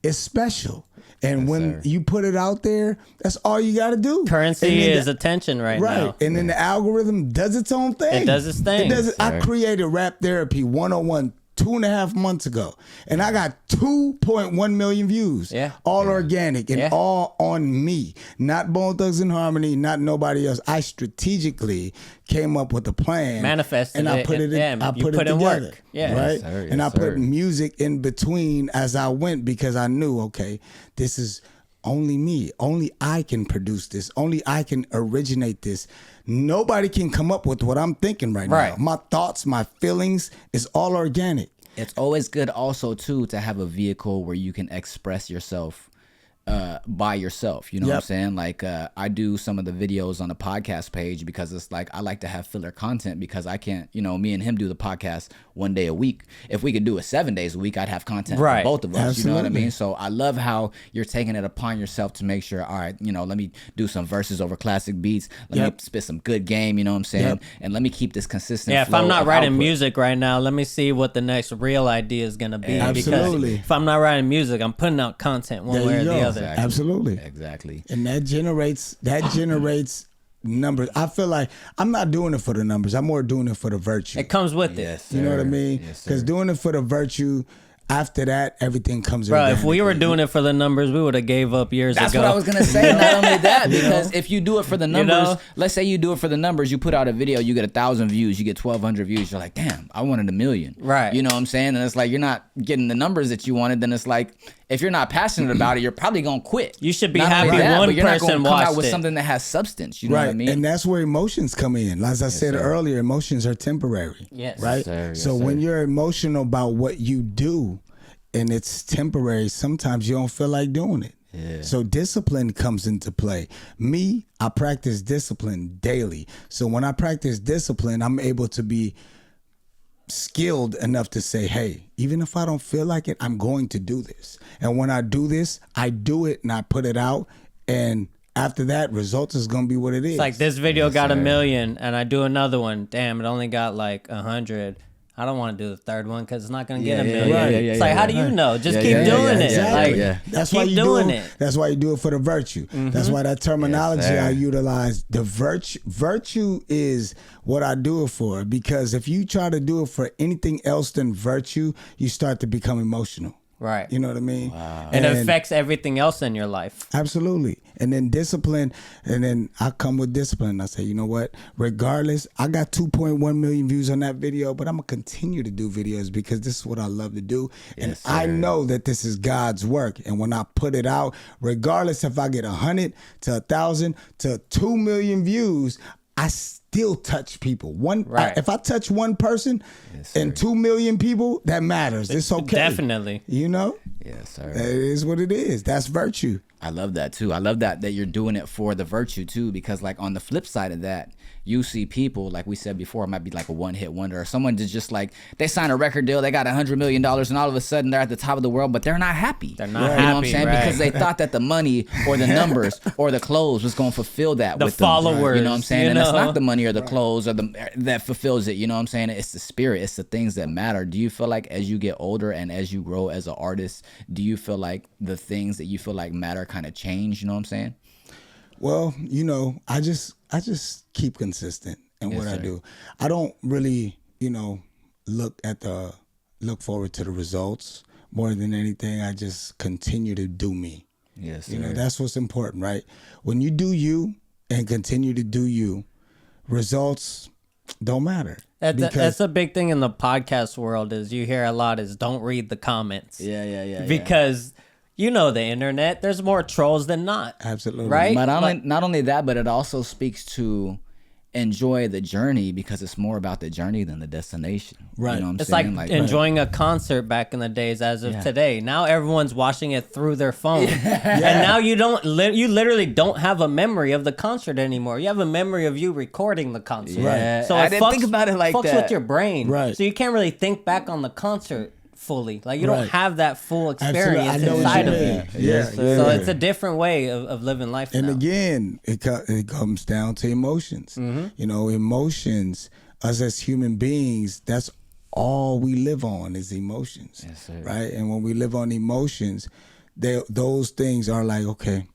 D: it's special. And when you put it out there, that's all you got to do.
B: Currency is attention right now.
D: And then the algorithm does its own thing.
B: It does its thing.
D: I created Rap Therapy 101 2.5 months ago, and I got 2.1 million views. All organic and all on me. Not Bone-Thugz-N-Harmony, not nobody else. I strategically came up with a plan.
B: Manifested
D: and I
B: it.
D: put it in, I put it
B: in
D: together.
B: work. Yeah.
D: Right?
A: Yes,
D: and I put music in between as I went, because I knew, okay, this is only me. Only I can produce this. Only I can originate this. Nobody can come up with what I'm thinking right now. My thoughts, my feelings, is all organic.
A: It's always good also too to have a vehicle where you can express yourself by yourself. You know what I'm saying? Like, I do some of the videos on the podcast page because it's like I like to have filler content, because I can't, you know, me and him do the podcast one day a week. If we could do it 7 days a week, I'd have content for both of us.
D: Absolutely.
A: You know what I mean? So I love how you're taking it upon yourself to make sure, all right, you know, let me do some verses over classic beats. Let me spit some good game, you know what I'm saying? And let me keep this consistent
B: If
A: flow
B: I'm not
A: of
B: writing
A: output.
B: music right now, let me see what the next real idea is going to be.
D: Absolutely.
B: Because if I'm not writing music, I'm putting out content one way or the other.
D: Absolutely.
A: Exactly.
D: And that generates numbers. I feel like I'm not doing it for the numbers. I'm more doing it for the virtue.
B: It comes with it.
D: You know what I mean? Because doing it for the virtue, after that, everything comes
B: Bro,
D: organically.
B: if we were doing it for the numbers, we would have gave up years
A: That's
B: ago.
A: what I was gonna say. Not only that, because if you do it for the numbers,
B: know?
A: let's say you do it for the numbers, you put out a video, you get 1,000 views, you get 1,200 views. You're like, damn, I wanted 1 million.
B: Right.
A: You know what I'm saying? And it's like you're not getting the numbers that you wanted. Then it's like, if you're not passionate about it, you're probably gonna quit.
B: You should be
A: Not
B: happy
A: only that,
B: one
A: but you're not
B: person
A: gonna come out
B: watched
A: with
B: it.
A: something that has substance. You know
D: Right.
A: what I mean?
D: And that's where emotions come in. As I said earlier, emotions are temporary.
B: Yes.
D: Right?
A: Yes, sir. Yes,
D: So when
A: sir.
D: you're emotional about what you do and it's temporary, sometimes you don't feel like doing it.
A: Yeah.
D: So discipline comes into play. Me, I practice discipline daily. So when I practice discipline, I'm able to be skilled enough to say, hey, even if I don't feel like it, I'm going to do this. And when I do this, I do it and I put it out. And after that, results is going to be what it is.
B: It's like this video got 1 million and I do another one. Damn, it only got like 100. I don't want to do the third one because it's not going to get
A: Yeah,
B: a
A: yeah,
B: million.
D: yeah,
B: It's like, how do you know? Just keep doing it.
D: Exactly.
B: Like,
D: That's
B: keep
D: why you
B: doing
D: do
B: it.
D: That's why you do it for the virtue. That's why that terminology
A: Yes, sir.
D: I utilize. The virtue is what I do it for. Because if you try to do it for anything else than virtue, you start to become emotional.
B: Right.
D: You know what I mean?
A: Wow.
B: And it affects everything else in your life.
D: Absolutely. And then discipline, and then I come with discipline. I say, you know what? Regardless, I got 2.1 million views on that video, but I'm going to continue to do videos because this is what I love to do. And
A: Yes,
D: I
A: sir.
D: know that this is God's work. And when I put it out, regardless if I get 100 to 1,000 to 2 million views, I still touch people.
B: Right.
D: If I touch one person and 2 million people, that matters. It's okay.
B: Definitely.
D: You know?
A: Yes, sir.
D: It is what it is. That's virtue.
A: I love that too. I love that you're doing it for the virtue too, because like on the flip side of that, you see people, like we said before, it might be like a one-hit wonder, or someone that's just like, they sign a record deal, they got $100 million, and all of a sudden they're at the top of the world, but they're not happy.
B: They're not
A: You know what I'm
B: happy,
A: saying?
B: right.
A: Because they thought that the money or the numbers or the clothes was going to fulfill that
B: The
A: with them.
B: followers,
A: You know what I'm saying?
B: you
A: And it's
B: know?
A: not the money or the clothes or that fulfills it. You know what I'm saying? It's the spirit. It's the things that matter. Do you feel like as you get older and as you grow as an artist, do you feel like the things that you feel like matter kind of change? You know what I'm saying?
D: Well, you know, I just keep consistent in what I do. I don't really, you know, look forward to the results more than anything. I just continue to do me.
A: Yes,
D: You know, that's what's important, right? When you do you and continue to do you, results don't matter.
B: That's a big thing in the podcast world is you hear a lot is don't read the comments.
A: Yeah.
B: Because you know the internet, there's more trolls than not.
D: Absolutely.
B: Right?
A: But not only that, but it also speaks to enjoy the journey, because it's more about the journey than the destination.
D: Right.
A: You know what I'm
B: It's
A: saying?
B: like enjoying a concert back in the days as of today. Now everyone's watching it through their phone. And now you literally don't have a memory of the concert anymore. You have a memory of you recording the concert.
A: Yeah.
B: So
A: I
B: it
A: didn't think about it like
B: fucks
A: that.
B: with your brain.
D: Right.
B: So you can't really think back on the concert fully. Like you don't
D: Right.
B: have that full
D: Absolutely. I
B: experience
D: know what
B: inside
D: you
B: of
D: mean.
B: you.
D: Yeah.
B: So it's a different way of living life
D: And
B: now.
D: again, it comes down to emotions. You know, emotions, us as human beings, that's all we live on is emotions.
A: Yes, sir.
D: Right? And when we live on emotions, those things are like, okay,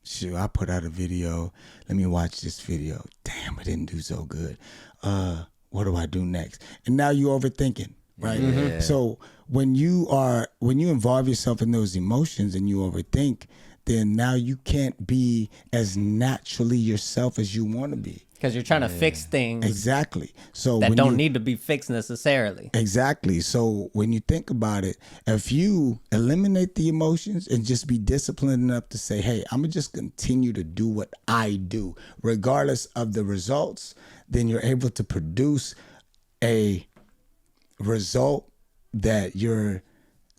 D: shoot, I put out a video. Let me watch this video. Damn, it didn't do so good. What do I do next? And now you're overthinking. Right.
A: Yeah.
D: So when you involve yourself in those emotions and you overthink, then now you can't be as naturally yourself as you want to be.
B: Because you're trying to fix things
D: Exactly. So
B: that
D: when
B: don't
D: you,
B: need to be fixed necessarily.
D: Exactly. So when you think about it, if you eliminate the emotions and just be disciplined enough to say, hey, I'm going to just continue to do what I do, regardless of the results, then you're able to produce a result that you're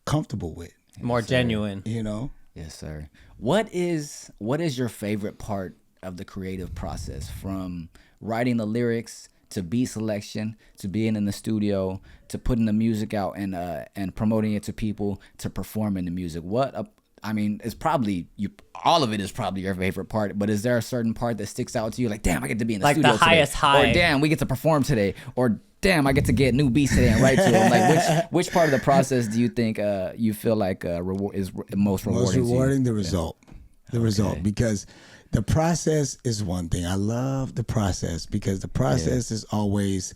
D: comfortable with,
B: More genuine.
D: you know?
A: Yes, sir. What is your favorite part of the creative process, from writing the lyrics to beat selection to being in the studio to putting the music out and promoting it to people to performing the music? It's probably all of it is probably your favorite part, but is there a certain part that sticks out to you? Like, damn, I get to be in the
B: Like
A: studio
B: the highest
A: today.
B: high.
A: Or damn, we get to perform today. Or damn, I get to get new beats today and write to them. Like, which part of the process do you think you feel like is most rewarding?
D: Most rewarding,
A: to you?
D: the result. The result. Because the process is one thing. I love the process because the process is always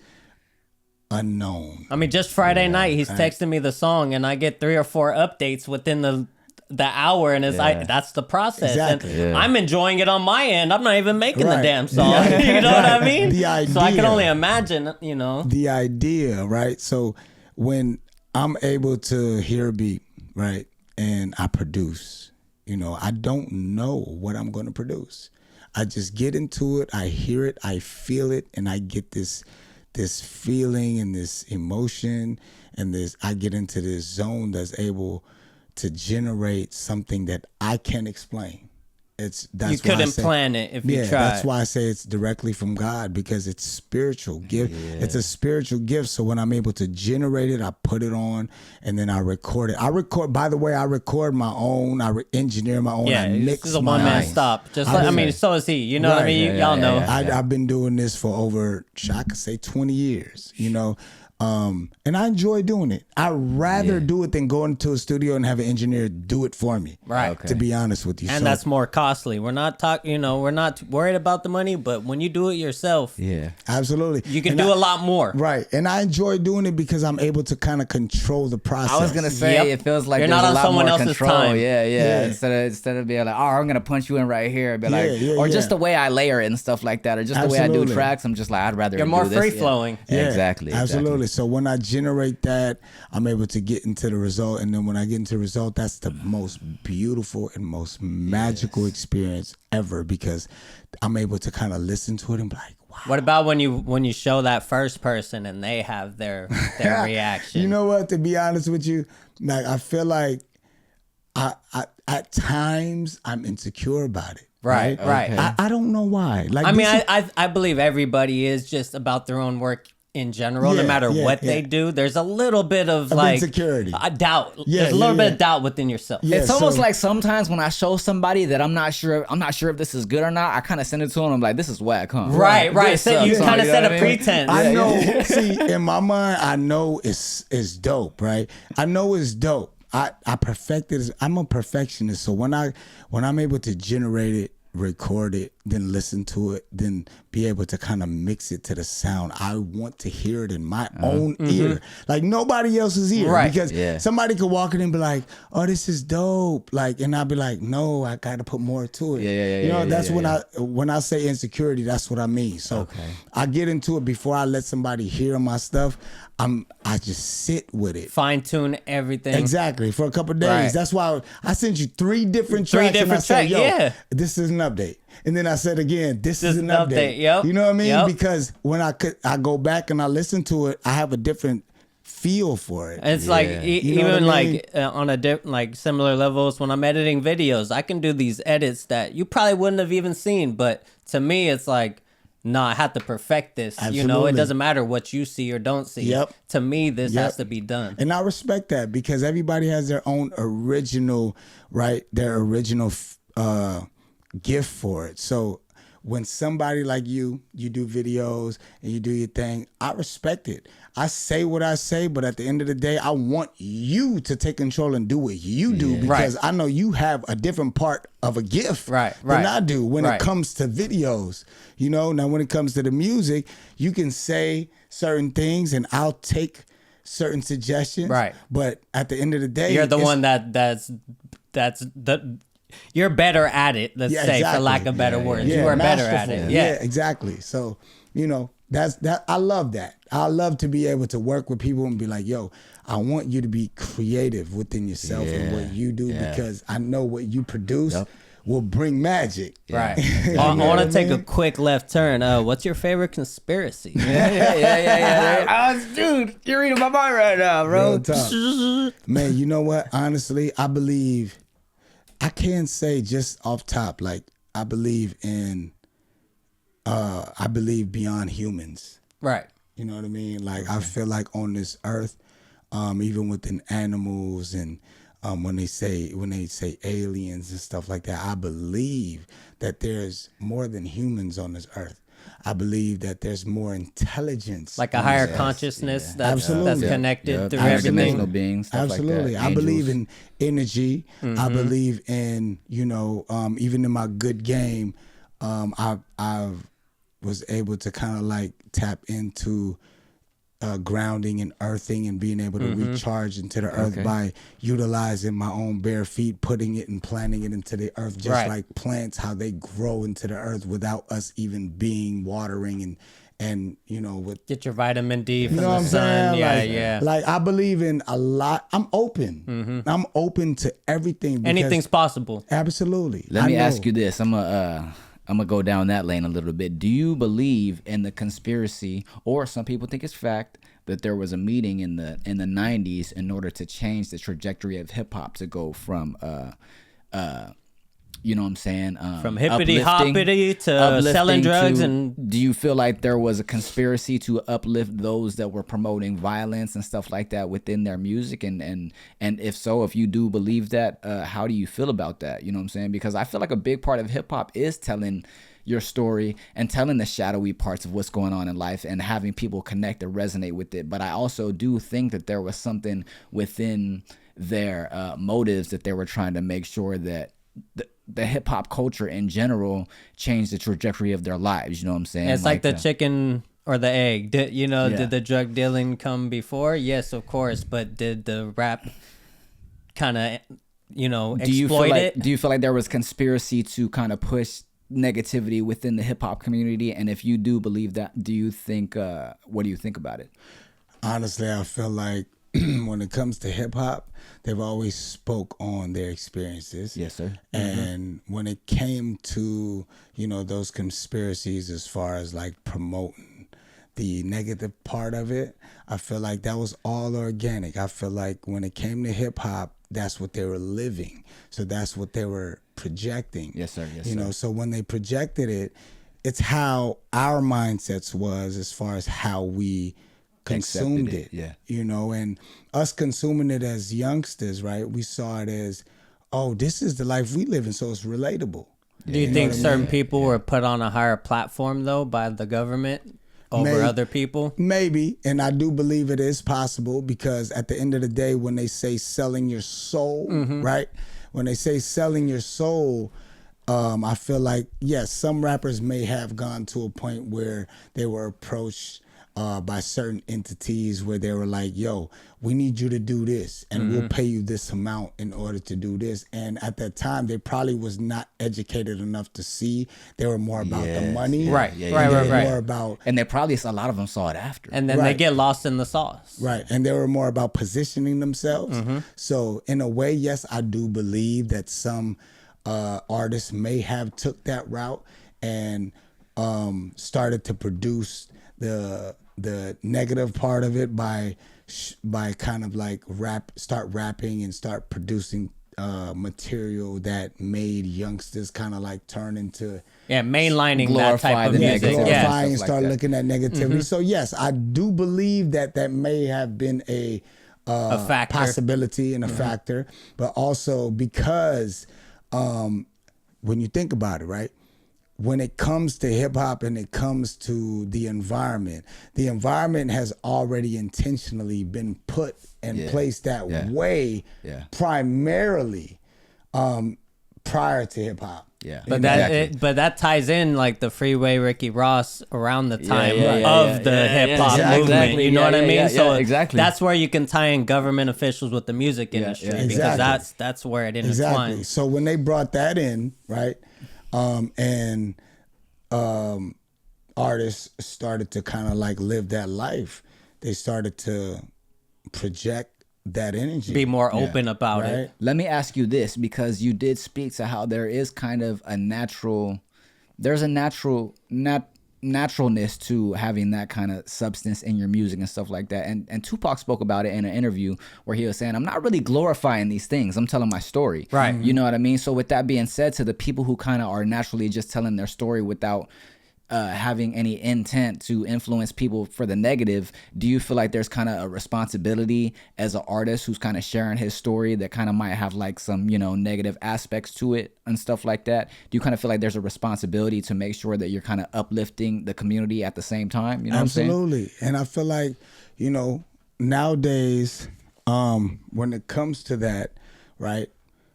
D: unknown.
B: I mean, just Friday night, he's texting me the song, and I get 3 or 4 updates within the hour, and it's like that's the process.
D: Exactly.
B: And I'm enjoying it on my end. I'm not even making the
D: Right.
B: damn song. You know what I mean?
D: The
B: So I can
D: idea.
B: only imagine. You know.
D: The idea, right? So when I'm able to hear a beat, right, and I produce, you know, I don't know what I'm going to produce. I just get into it, I hear it, I feel it, and I get this feeling and this emotion and I get into this zone that's able to generate something that I can't explain. that's
B: You
D: why I
B: couldn't
D: say,
B: plan it if you tried.
D: That's why I say it's directly from God, because it's spiritual gift. It's a spiritual gift. So when I'm able to generate it, I put it on and then I record it. By the way, I record my own. I engineer my own.
B: Yeah,
D: I mix
B: this is a
D: my
B: one-man
D: own.
B: stop. Just like, I mean, so is he. You know what I mean? Y'all know.
D: I've been doing this for over, I could say 20 years, you know. And I enjoy doing it. I'd rather do it than go into a studio and have an engineer do it for me.
B: Right.
D: To be honest with you.
B: And that's more costly. We're not we're not worried about the money, but when you do it yourself,
D: absolutely,
B: you can do a lot more.
D: Right. And I enjoy doing it because I'm able to kind of control the process.
A: I was gonna say it feels like
B: You're
A: there's
B: not
A: a
B: on
A: lot
B: someone
A: more
B: else's
A: control.
B: time.
A: Yeah. Instead of being like, oh, I'm gonna punch you in right here, be like, just the way I layer it and stuff like that, or just the way I do tracks. I'm just like, I'd rather
B: you're more free flowing.
A: Yeah, exactly.
D: Absolutely. So when I generate that, I'm able to get into the result, and then when I get into the result, that's the most beautiful and most magical experience ever, because I'm able to kind of listen to it and be like, wow.
B: What about when you show that first person and they have their reaction?
D: You know what? To be honest with you, like I feel like I at times I'm insecure about it.
B: Right.
D: I don't know why. Like,
B: I mean, I believe everybody is just about their own work in general, no matter what they do. There's a little bit of like
D: insecurity,
B: a doubt. There's a little bit of doubt within yourself.
A: It's almost like sometimes when I show somebody that I'm not sure if this is good or not, I kind of send it to them. I'm like, this is whack, huh?
B: Right. So you kind of set a pretense.
D: I know. See, in my mind, I know it's dope, right? I know it's dope. I perfected it. I'm a perfectionist, so when I'm able to generate it, record it, then listen to it, then be able to kind of mix it to the sound, I want to hear it in my own ear, like nobody else's ear,
B: right?
D: Because somebody could walk in and be like, "Oh, this is dope," like, and I'd be like, "No, I got to put more to it." You know, that's when I say insecurity, that's what I mean. So I get into it before I let somebody hear my stuff. I just sit with it,
B: fine tune everything
D: exactly for a couple of days. That's why I sent you 3 different tracks. And I said, "Yo, this is an update," and then I said again, "This is an update."
B: Yep.
D: You know what I mean? Because when I go back and I listen to it, I have a different feel for it.
B: It's like even like on a like similar levels. When I'm editing videos, I can do these edits that you probably wouldn't have even seen, but to me, it's like, no, I have to perfect this.
D: Absolutely.
B: You know, it doesn't matter what you see or don't see. To me, this has to be done.
D: And I respect that, because everybody has their own original, right? Their original gift for it. So when somebody like you do videos and you do your thing, I respect it. I say what I say, but at the end of the day, I want you to take control and do what you do, because I know you have a different part of a gift than I do when it comes to videos. You know, now when it comes to the music, you can say certain things and I'll take certain suggestions. Right. But at the end of the day,
B: you're the one that's the you're better at it, let's say, for lack of better words. You are better at it.
D: Yeah, exactly. So, you know, that's I love that. I love to be able to work with people and be like, yo, I want you to be creative within yourself and what you do, because I know what you produce will bring magic.
B: Right. I want to take a quick left turn. What's your favorite conspiracy?
A: Dude, you're reading my mind right now, bro.
D: Man, you know what? Honestly, I believe, I can't say just off top, like I believe beyond humans.
B: Right.
D: You know what I mean? Like I feel like on this earth, even within animals and when they say aliens and stuff like that, I believe that there's more than humans on this earth. I believe that there's more intelligence,
B: like a higher consciousness that's connected through everything.
A: Dimensional beings, stuff
D: Absolutely.
A: like that.
D: I believe in energy. I believe in, you know, even in my good game, I was able to kind of like tap into grounding and earthing and being able to recharge into the earth by utilizing my own bare feet, putting it and planting it into the earth, just like plants, how they grow into the earth without us even being watering and you know, with
B: get your vitamin D from
D: the
B: sun.
D: Like I believe in a lot. I'm open. I'm open to everything.
B: Anything's possible.
D: Absolutely.
A: Let me ask you this. I'm gonna go down that lane a little bit. Do you believe in the conspiracy, or some people think it's fact, that there was a meeting in the 90s in order to change the trajectory of hip hop to go from you know what I'm saying?
B: From hippity hoppity to
A: uplifting
B: selling drugs.
A: to-
B: And
A: do you feel like there was a conspiracy to uplift those that were promoting violence and stuff like that within their music? And if so, if you do believe that, how do you feel about that? You know what I'm saying? Because I feel like a big part of hip hop is telling your story and telling the shadowy parts of what's going on in life and having people connect and resonate with it. But I also do think that there was something within their motives that they were trying to make sure that the hip hop culture in general changed the trajectory of their lives. You know what I'm saying?
B: it's like the chicken or the egg. Did the drug dealing come before? Yes, of course. But did the rap kind of, exploit it?
A: Do you feel like there was conspiracy to kind of push negativity within the hip hop community? And if you do believe that, do you think, what do you think about it?
D: Honestly, I feel like when it comes to hip hop, they've always spoke on their experiences.
A: Yes, sir.
D: And when it came to, those conspiracies as far as like promoting the negative part of it, I feel like that was all organic. I feel like when it came to hip hop, that's what they were living. So that's what they were projecting.
A: Yes, sir. Yes,
D: sir. So when they projected it, it's how our mindsets was as far as how we consumed it.
A: Yeah.
D: And us consuming it as youngsters, right? We saw it as, oh, this is the life we live in, so it's relatable.
B: Do you think certain people were put on a higher platform though by the government over other people?
D: Maybe, and I do believe it is possible because at the end of the day, when they say selling your soul, right? When they say selling your soul, I feel like, yes, some rappers may have gone to a point where they were approached by certain entities where they were like, yo, we need you to do this and we'll pay you this amount in order to do this. And at that time, they probably was not educated enough to see. They were more about the money.
B: Right.
D: More about,
A: And they probably, a lot of them saw it after.
B: And then they get lost in the sauce.
D: right. And they were more about positioning themselves. So in a way, yes, I do believe that some artists may have took that route and started to produce the negative part of it by kind of like start rapping and start producing material that made youngsters kind of like turn into
B: mainlining that type of music.
D: Glorifying and start looking at negativity. So yes, I do believe that may have been a
B: factor.
D: possibility and a factor, but also because when you think about it, right? When it comes to hip hop and it comes to the environment has already intentionally been put and placed that way primarily prior to hip hop.
A: Yeah.
B: But that ties in like the Freeway Ricky Ross around the time of the hip hop movement.
A: Exactly.
B: You know what I mean? So
A: exactly.
B: that's where you can tie in government officials with the music industry because that's where it intertwines.
D: Exactly. So when they brought that in, right? And artists started to kind of like live that life. They started to project that energy.
B: Be more open about it.
A: Let me ask you this, because you did speak to how there is kind of a naturalness to having that kind of substance in your music and stuff like that. And Tupac spoke about it in an interview where he was saying, I'm not really glorifying these things. I'm telling my story.
B: Right.
A: You know what I mean? So with that being said, to the people who kind of are naturally just telling their story without having any intent to influence people for the negative, do you feel like there's kind of a responsibility as an artist who's kind of sharing his story that kind of might have like some, negative aspects to it and stuff like that? Do you kind of feel like there's a responsibility to make sure that you're kind of uplifting the community at the same time? You know
D: Absolutely. What I'm saying? And I feel like, nowadays, when it comes to that, right,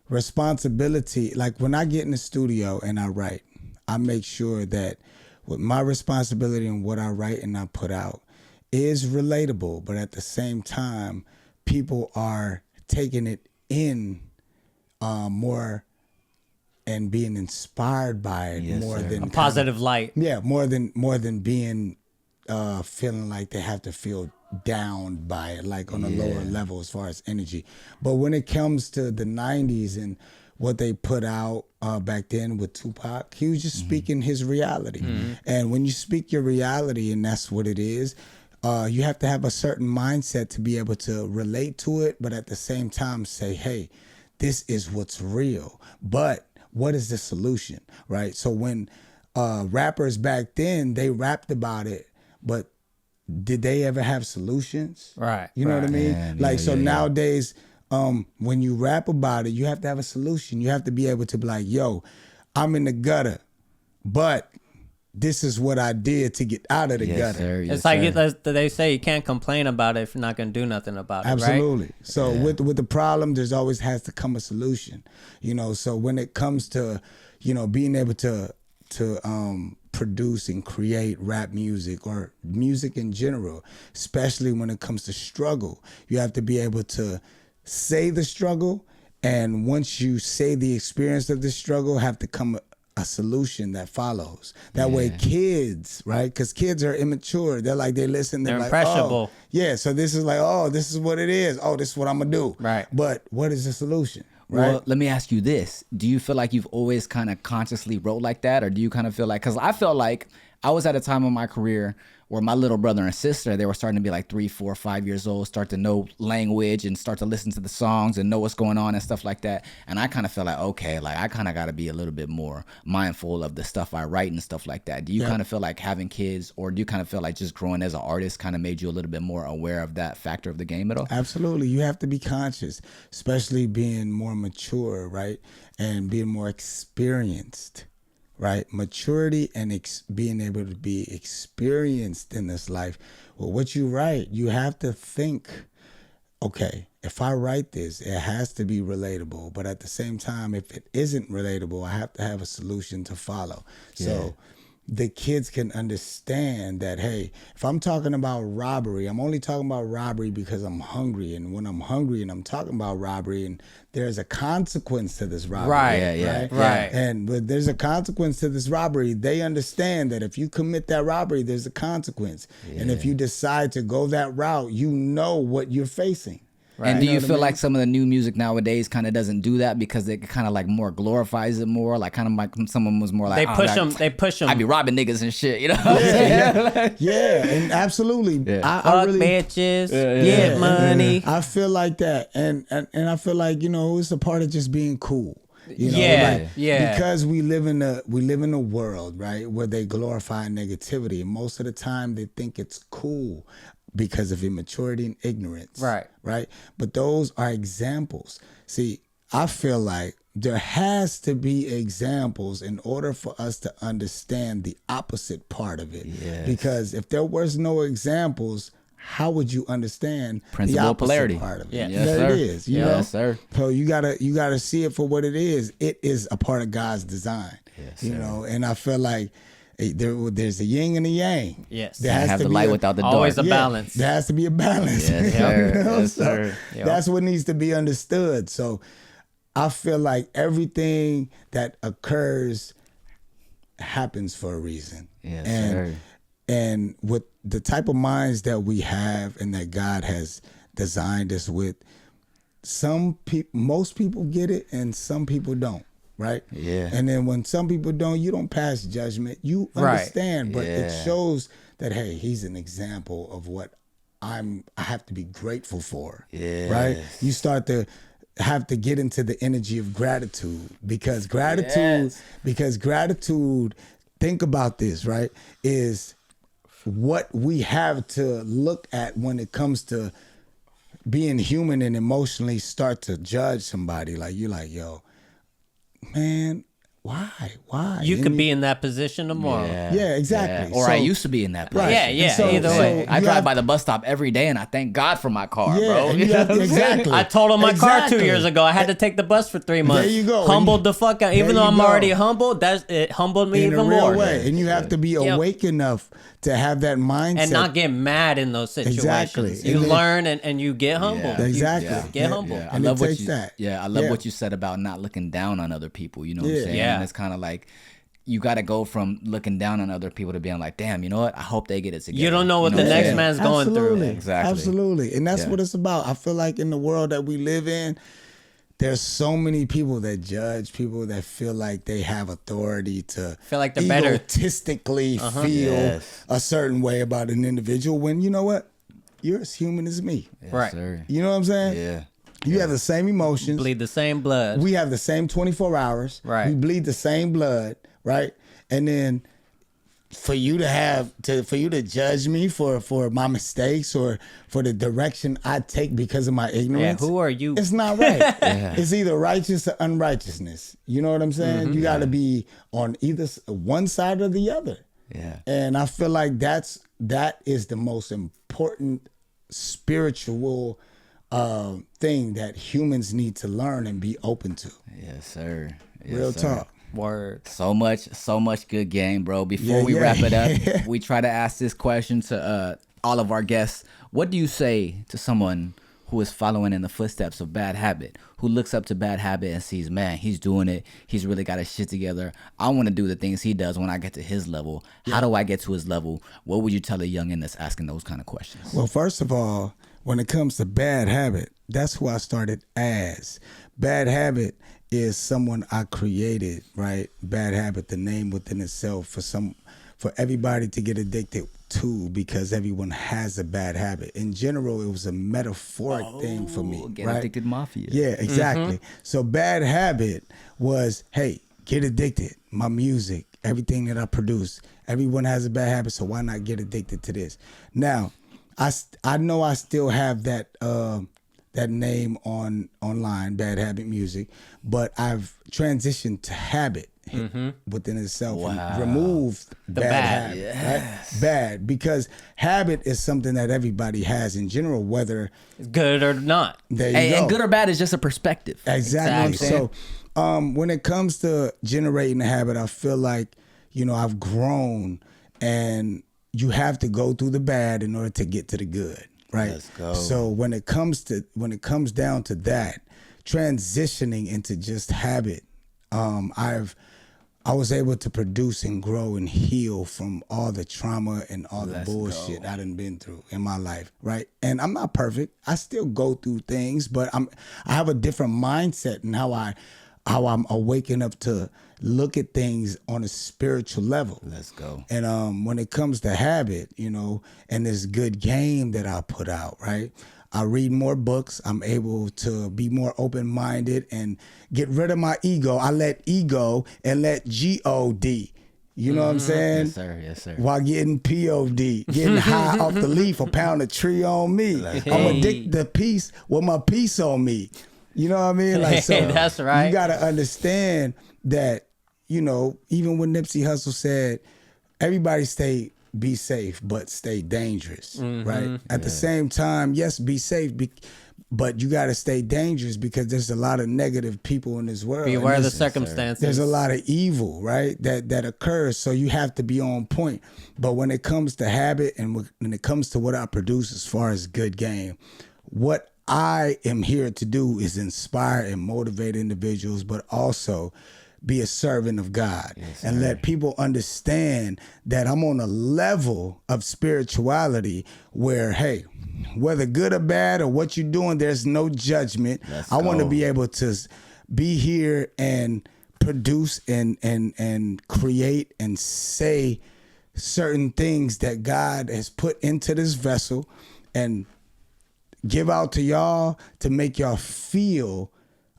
D: responsibility, like when I get in the studio and I write, I make sure that with my responsibility and what I write and I put out is relatable, but at the same time, people are taking it in more and being inspired by it more than
B: a positive light.
D: Yeah, more than being feeling like they have to feel down by it, like on a lower level as far as energy. But when it comes to the 90s and what they put out back then with Tupac, he was just speaking his reality. And when you speak your reality, and that's what it is, you have to have a certain mindset to be able to relate to it, but at the same time say, hey, this is what's real. But what is the solution, right? So when rappers back then, they rapped about it, but did they ever have solutions?
B: Right.
D: You know what I mean?
A: Man,
D: Like,
A: yeah,
D: so
A: yeah, yeah.
D: nowadays, when you rap about it, you have to have a solution. You have to be able to be like, yo, I'm in the gutter, but this is what I did to get out of the
A: Yes,
D: gutter.
A: sir. Yes,
B: It's like
A: sir.
B: they say you can't complain about it if you're not going to do nothing about it, right?
D: Absolutely. So with the problem, there's always has to come a solution. You know, so when it comes to, you know, being able to produce and create rap music or music in general, especially when it comes to struggle, you have to be able to say the struggle, and once you say the experience of the struggle, have to come a solution that follows. That way kids, right? Because kids are immature. They're like, they listen, they're like,
B: impressionable.
D: oh, yeah, so this is like, oh, this is what it is. Oh, this is what I'm gonna do.
B: Right.
D: But what is the solution? Right.
A: Well, let me ask you this. Do you feel like you've always kind of consciously wrote like that? Or do you kind of feel like, because I felt like I was at a time in my career where my little brother and sister, they were starting to be like 3, 4, 5 years old, start to know language and start to listen to the songs and know what's going on and stuff like that. And I kind of felt like, okay, like I kind of got to be a little bit more mindful of the stuff I write and stuff like that. Do you kind of feel like having kids, or do you kind of feel like just growing as an artist kind of made you a little bit more aware of that factor of the game at all?
D: Absolutely. You have to be conscious, especially being more mature, right? And being more experienced, right? Maturity and being able to be experienced in this life. Well, what you write, you have to think, okay, if I write this, it has to be relatable. But at the same time, if it isn't relatable, I have to have a solution to follow. So the kids can understand that, hey, if I'm talking about robbery, I'm only talking about robbery because I'm hungry. And when I'm hungry and I'm talking about robbery, and there's a consequence to this robbery.
B: Right, right.
D: And but there's a consequence to this robbery. They understand that if you commit that robbery, there's a consequence. And if you decide to go that route, you know what you're facing.
A: Right. And do you
D: know what I
A: feel
D: mean?
A: like some of the new music nowadays kind of doesn't do that because it kind of like more glorifies it more? Like kind of like someone was more like,
B: They push them.
A: I be robbing niggas and shit, you know? What I'm saying?
D: Yeah, and absolutely.
A: Yeah.
D: I
B: Fuck
D: really,
B: bitches, get money.
D: I feel like that, and I feel like, you know, it's a part of just being cool. You know,
B: Yeah.
D: Because we live in a world, right, where they glorify negativity, and most of the time they think it's cool because of immaturity and ignorance. Right. But those are examples. See, I feel like there has to be examples in order for us to understand the opposite part of it.
A: Yes.
D: Because if there was no examples, how would you understand
A: Principle
D: the
A: of polarity.
D: opposite part of it?
B: Yeah.
A: Yes,
D: There
A: sir.
D: it is. You know?
A: Yes, sir.
D: So you gotta see it for what it is. It is a part of God's design.
A: Yes,
D: you
A: sir.
D: know, and I feel like there's a yin and a yang.
B: Yes.
D: There
A: You
D: has
A: have
D: to
A: the
D: be
A: light without the dark.
B: Always a balance.
D: There has to be a balance.
A: Yes, sir.
D: You know?
A: Yes,
D: So
A: sir.
B: Yep.
D: that's what needs to be understood. So I feel like everything that occurs happens for a reason.
A: Yes,
D: and
A: sir.
D: and with the type of minds that we have and that God has designed us with, most people get it and some people don't. Right?
A: Yeah.
D: And then when some people don't, you don't pass judgment. You understand, but it
A: Yeah.
D: shows that, hey, he's an example of what I have to be grateful for.
A: Yes.
D: Right? You start to have to get into the energy of gratitude because gratitude, think about this, right? Is what we have to look at when it comes to being human and emotionally start to judge somebody. Like you're like, yo, man, why?
B: You
D: And
B: could be in that position tomorrow.
D: Yeah, exactly.
A: Or I
D: So-
A: used to be in that place.
D: Right.
B: Yeah, yeah.
D: And so-
B: either way.
A: I
D: you
A: drive
D: have-
A: by the bus stop every day, and I thank God for my car,
D: Yeah,
A: bro.
D: and you
A: You know
D: have-
A: what I'm saying?
D: exactly.
B: I totaled my car 2
D: Exactly.
B: years ago. I had to take the bus for 3 months.
D: There you go.
B: Humbled the fuck out. Even
D: There
B: though
D: you
B: I'm
D: go.
B: already humbled, it humbled me
D: in
B: even
D: a real
B: more.
D: way. And you have to be awake enough to have that mindset.
B: And not get mad in those situations.
D: Exactly.
B: You
D: And then-
B: learn and you get humbled.
A: Yeah.
D: Exactly.
B: You get humbled.
A: Yeah, I
D: And
A: love
D: it
A: what
D: takes
A: you.
D: that.
A: Yeah, I love
D: Yeah.
A: what you said about not looking down on other people. You know what I'm
D: Yeah.
A: saying?
B: Yeah.
A: And it's kind of like you got to go from looking down on other people to being like, damn, you know what? I hope they get it together.
B: You don't know what the
A: I'm
B: next
A: saying?
B: man's going through.
D: Absolutely.
A: Exactly.
D: Absolutely. And that's
A: Yeah.
D: what it's about. I feel like in the world that we live in, there's so many people that judge, people that feel like they have authority to
B: Feel like they're better.
D: egotistically feel
A: Yes.
D: a certain way about an individual when, you know what? You're as human as me.
A: Yes,
B: Right.
A: sir.
D: You know what I'm saying?
A: Yeah.
D: You have the same emotions.
B: Bleed the same blood.
D: We have the same 24 hours.
B: Right.
D: We bleed the same blood, right? And then for you to judge me for my mistakes or for the direction I take because of my ignorance.
B: Yeah, who are you?
D: It's not right. It's either righteous or unrighteousness. You know what I'm saying? You got to be on either one side or the other.
A: Yeah.
D: And I feel like that is the most important spiritual thing that humans need to learn and be open to.
A: Yes, sir. Yes,
D: Real
A: sir.
D: talk.
B: Word.
A: So much good game, bro. Before we wrap it up, we try to ask this question to all of our guests. What do you say to someone who is following in the footsteps of Bad Habbit, who looks up to Bad Habbit and sees, man, he's doing it. He's really got his shit together. I want to do the things he does when I get to his level. How do I get to his level? What would you tell a youngin' that's asking those kind of questions?
D: Well, first of all, when it comes to Bad Habbit, that's who I started as. Bad Habbit is someone I created, right? Bad Habbit, the name within itself for everybody to get addicted to, because everyone has a bad habit. In general, it was a metaphoric thing for me.
A: Get
D: right?
A: Addicted Mafia.
D: Yeah, exactly. So Bad Habit was, hey, get addicted. My music, everything that I produce, everyone has a bad habit, so why not get addicted to this? Now, I know I still have that name online, Bad Habit Music, but I've transitioned to Habit within itself and removed the bad habit.
A: Yes.
D: Right? Bad, because habit is something that everybody has in general, whether
B: Good or not.
D: there you go.
A: And good or bad is just a perspective.
D: Exactly.
B: Exactly.
D: So when it comes to generating a habit, I feel like, I've grown, and you have to go through the bad in order to get to the good. Right.
A: Let's go.
D: So when it comes down to that, transitioning into just habit, I was able to produce and grow and heal from all the trauma and all the bullshit I done been through in my life, right? And I'm not perfect. I still go through things, but I have a different mindset in how I'm waking up to look at things on a spiritual level.
A: Let's go.
D: And when it comes to habit, and this good game that I put out, right? I read more books. I'm able to be more open-minded and get rid of my ego. I let ego and let G-O-D. You know what I'm saying?
A: Yes, sir. Yes, sir.
D: While getting P-O-D, getting high off the leaf, a pound of tree on me. I'm addicted to peace with my peace on me. You know what I mean? Like, so
B: That's right.
D: You got to understand that, even when Nipsey Hussle said, everybody be safe, but stay dangerous, right? At the same time, yes, be safe, but you got to stay dangerous because there's a lot of negative people in this world.
B: Be aware of the circumstances.
D: There's a lot of evil, right, that occurs, so you have to be on point. But when it comes to habit and when it comes to what I produce as far as good game, what I am here to do is inspire and motivate individuals, but also be a servant of God and let people understand that I'm on a level of spirituality where, hey, whether good or bad or what you're doing, there's no judgment. I want to be able to be here and produce and create and say certain things that God has put into this vessel and give out to y'all to make y'all feel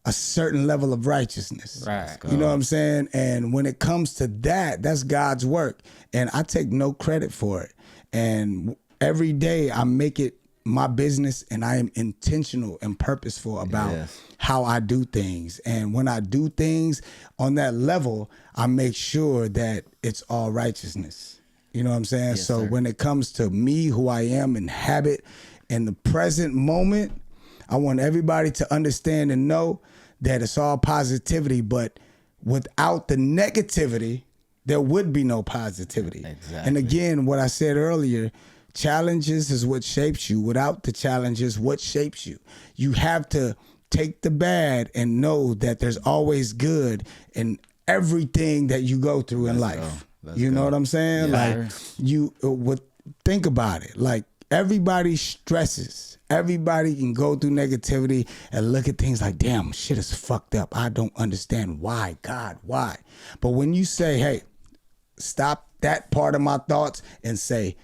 D: a certain level of righteousness.
B: Right.
D: You know what I'm saying? And when it comes to that, that's God's work. And I take no credit for it. And every day I make it my business, and I am intentional and purposeful about how I do things. And when I do things on that level, I make sure that it's all righteousness. You know what I'm saying? So when it comes to me, who I am in habit, in the present moment, I want everybody to understand and know that it's all positivity, but without the negativity, there would be no positivity.
A: Exactly.
D: And again, what I said earlier, challenges is what shapes you. Without the challenges, what shapes you? You have to take the bad and know that there's always good in everything that you go through in life. You know what I'm saying?
A: Yeah,
D: like think about it. Like everybody stresses. Everybody can go through negativity and look at things like, damn, shit is fucked up. I don't understand why, God, why? But when you say, hey, stop that part of my thoughts and say,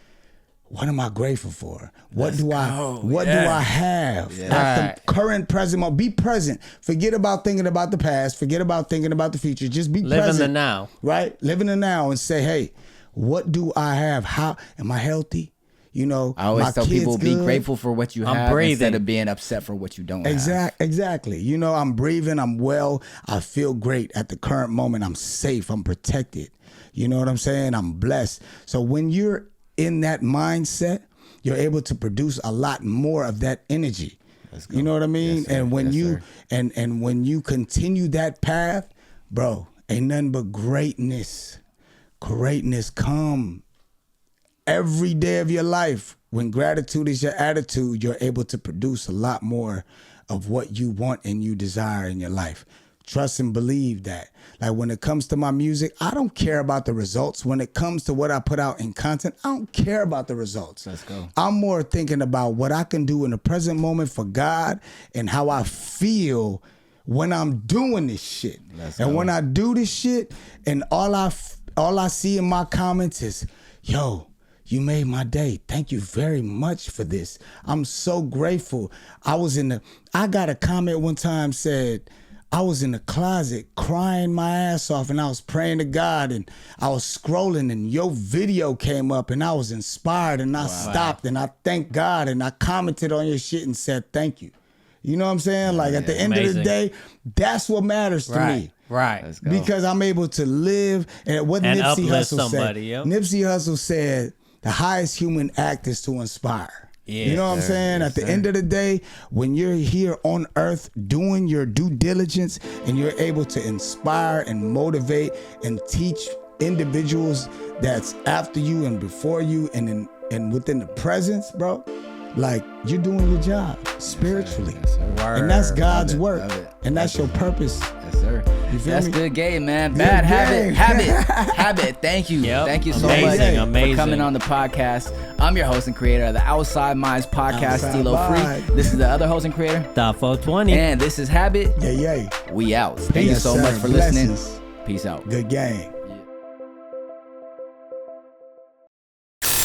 D: what am I grateful for? What do I have
A: Yeah.
D: at the current present moment? Be present. Forget about thinking about the past. Forget about thinking about the future. Just be
B: Live
D: present.
B: in the now.
D: Right? Live in the now and say, hey, what do I have? How am I healthy? You know,
A: I always
D: my
A: tell
D: kids
A: people be
D: good.
A: grateful for what you
B: I'm
A: have
B: breathing.
A: instead of being upset for what you don't have.
D: Exactly. You know, I'm breathing. I'm well. I feel great at the current moment. I'm safe. I'm protected. You know what I'm saying? I'm blessed. So when you're in that mindset, you're able to produce a lot more of that energy. You know what I mean?
A: Yes, sir.
D: And when
A: Yes,
D: you
A: sir.
D: and when you continue that path, bro, ain't nothing but greatness. Greatness come every day of your life. When gratitude is your attitude, you're able to produce a lot more of what you want and you desire in your life. Trust and believe that. Like when it comes to my music, I don't care about the results. When it comes to what I put out in content, I don't care about the results.
A: Let's go.
D: I'm more thinking about what I can do in the present moment for God and how I feel when I'm doing this shit. And when I do this shit and all I see in my comments is, yo, you made my day. Thank you very much for this. I'm so grateful. I got a comment one time said, I was in the closet crying my ass off and I was praying to God and I was scrolling and your video came up and I was inspired and I stopped and I thanked God and I commented on your shit and said thank you. You know what I'm saying? Like at the end of the day, that's what matters to me.
B: Right.
A: Let's go.
D: Because I'm able to live and what
B: And
D: Nipsey
B: uplift
D: Hussle
B: somebody,
D: said.
B: yep.
D: Nipsey Hussle said the highest human act is to inspire.
B: Yeah,
D: you know what I'm saying?
A: Yes,
D: At the
A: sir.
D: end of the day, when you're here on earth doing your due diligence and you're able to inspire and motivate and teach individuals that's after you and before you and within the presence, bro, like you're doing your job spiritually.
A: Yes, sir.
D: And that's God's
A: Love it,
D: work.
A: love it.
D: And that's your purpose.
A: Yes, sir.
D: You feel
A: That's
D: me?
A: good game, man. Bad
D: game.
A: habit. Thank you.
B: Yep.
A: Thank you so
B: Amazing,
A: much
B: amazing.
A: for coming on the podcast. I'm your host and creator of the Outside Minds podcast,
D: Outside
A: Stilo
D: Mind.
A: Free. This is the other host and creator.
B: Dafo 20.
A: And this is Habit.
D: Yeah.
A: We out. Thank you
D: Yes,
A: so
D: sir.
A: much for listening.
D: Blessings.
A: Peace out.
D: Good game.